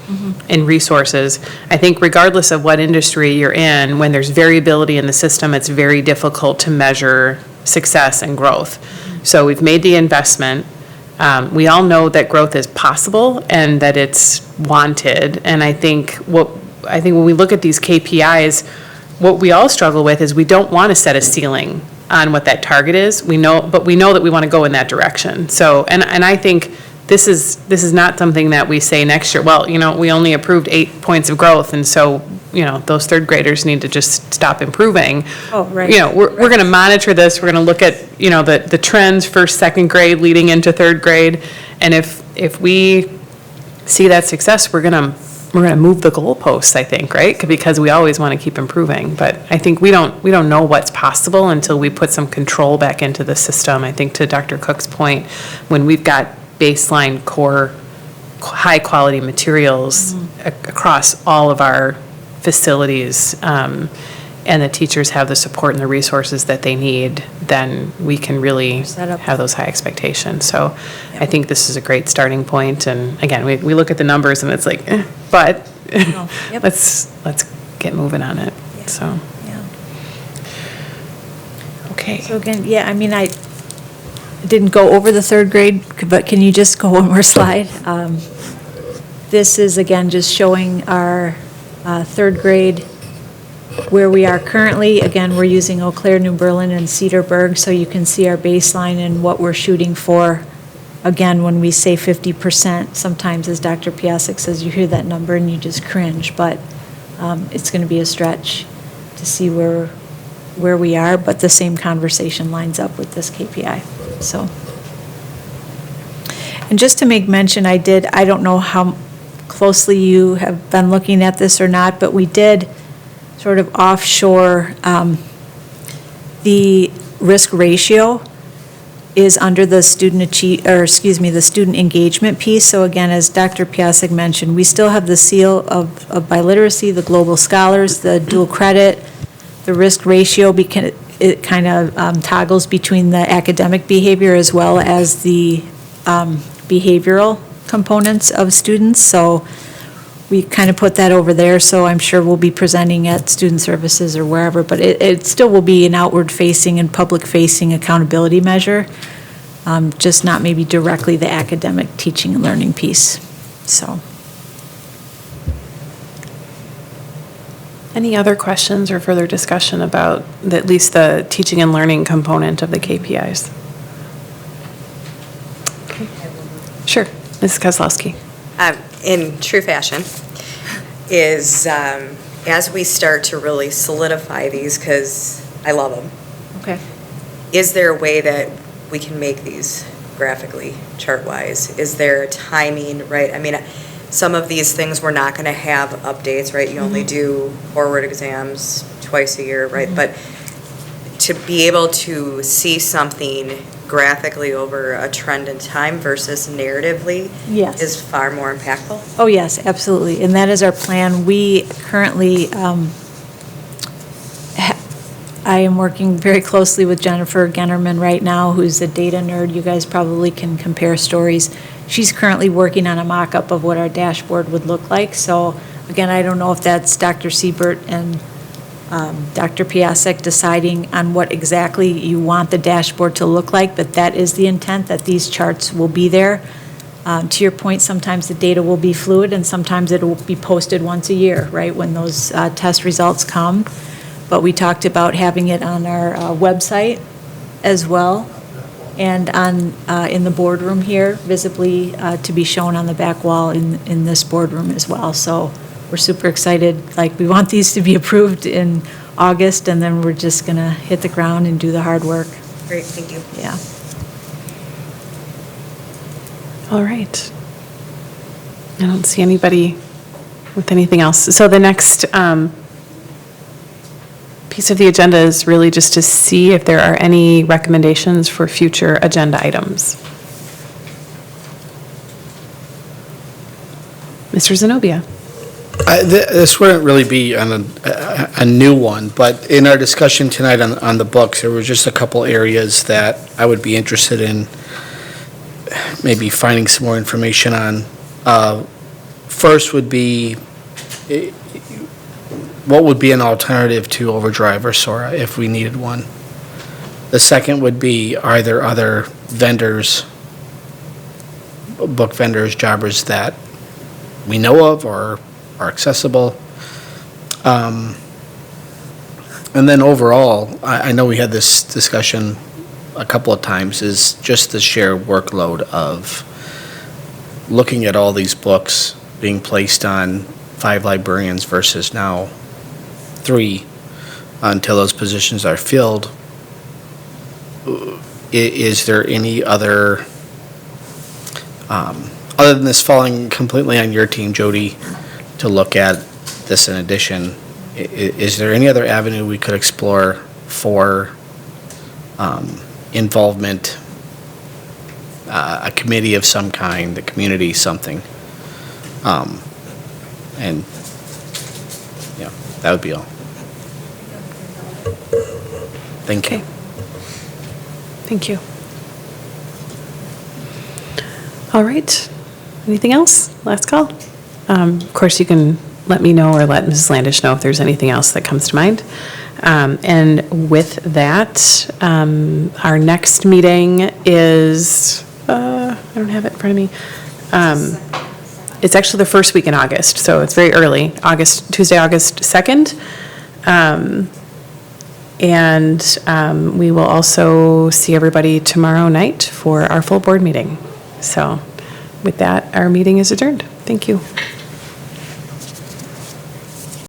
in resources. I think regardless of what industry you're in, when there's variability in the system, it's very difficult to measure success and growth. So we've made the investment. We all know that growth is possible and that it's wanted. And I think when we look at these KPIs, what we all struggle with is we don't want to set a ceiling on what that target is. We know that we want to go in that direction. So, and I think this is not something that we say next year, well, we only approved 8 points of growth, and so, those third graders need to just stop improving. Oh, right. We're going to monitor this. We're going to look at, the trends first, second grade leading into third grade. And if we see that success, we're going to move the goalposts, I think, right? Because we always want to keep improving. But I think we don't know what's possible until we put some control back into the system. I think to Dr. Cook's point, when we've got baseline core, high-quality materials across all of our facilities, and the teachers have the support and the resources that they need, then we can really have those high expectations. So I think this is a great starting point. And again, we look at the numbers and it's like, but let's get moving on it. Yeah. So, Yeah. okay. So again, I didn't go over the third grade, but can you just go one more slide? This is, again, just showing our third grade, where we are currently. Again, we're using Eau Claire, New Berlin, and Cedarburg, so you can see our baseline and what we're shooting for. Again, when we say 50%, sometimes, as Dr. Piasek says, you hear that number and you just cringe, but it's going to be a stretch to see where we are, but the same conversation lines up with this KPI, so. And just to make mention, I don't know how closely you have been looking at this or not, but we did sort of offshore, the risk ratio is under the the student engagement piece. So again, as Dr. Piasek mentioned, we still have the seal of biliteracy, the global scholars, the dual credit, the risk ratio, because it kind of toggles between the academic behavior as well as the behavioral components of students. So we kind of put that over there, so I'm sure we'll be presenting at student services or wherever, but it still will be an outward-facing and public-facing accountability measure. just not maybe directly the academic teaching and learning piece, so. Any other questions or further discussion about at least the teaching and learning component of the KPIs? Okay. Sure, Mrs. Kozlowski. In true fashion, is as we start to really solidify these, because I love them, Okay. is there a way that we can make these graphically, chart-wise? Is there a timing, right? I mean, some of these things we're not going to have updates, right? You only do forward exams twice a year, right? But to be able to see something graphically over a trend in time versus narratively Yes. is far more impactful. Oh, yes, absolutely. And that is our plan. We currently, I am working very closely with Jennifer Gennerman right now, who's a data nerd. You guys probably can compare stories. She's currently working on a mock-up of what our dashboard would look like. So again, I don't know if that's Dr. Siebert and Dr. Piasek deciding on what exactly you want the dashboard to look like, but that is the intent, that these charts will be there. To your point, sometimes the data will be fluid, and sometimes it will be posted once a year, right, when those test results come. But we talked about having it on our website as well, and on, in the boardroom here, visibly to be shown on the back wall in this boardroom as well. So we're super excited, like, we want these to be approved in August, and then we're just gonna hit the ground and do the hard work, Great, thank you. yeah. All right. I don't see anybody with anything else. So the next piece of the agenda is really just to see if there are any recommendations for future agenda items. Mr. Zenobia. This wouldn't really be on a new one, but in our discussion tonight on the books, there were just a couple areas that I would be interested in maybe finding some more information on. First would be, what would be an alternative to Overdrive or Sora if we needed one? The second would be, are there other vendors, book vendors, jobbers that we know of or are accessible? And then overall, I know we had this discussion a couple of times, is just the sheer workload of looking at all these books being placed on 5 librarians versus now 3 until those positions are filled. Is there any other, other than this falling completely on your team, Jody, to look at this in addition, is there any other avenue we could explore for involvement, a committee of some kind, the community, something? And, yeah, that would be all. Thank you. Okay. Thank you. All right. Anything else? Last call. Of course, you can let me know or let Mrs. Landish know if there's anything else that comes to mind. And with that, our next meeting is, I don't have it in front of me. It's actually the first week in August, so it's very early, Tuesday, August 2nd. And we will also see everybody tomorrow night for our full board meeting. So with that, our meeting is adjourned. Thank you.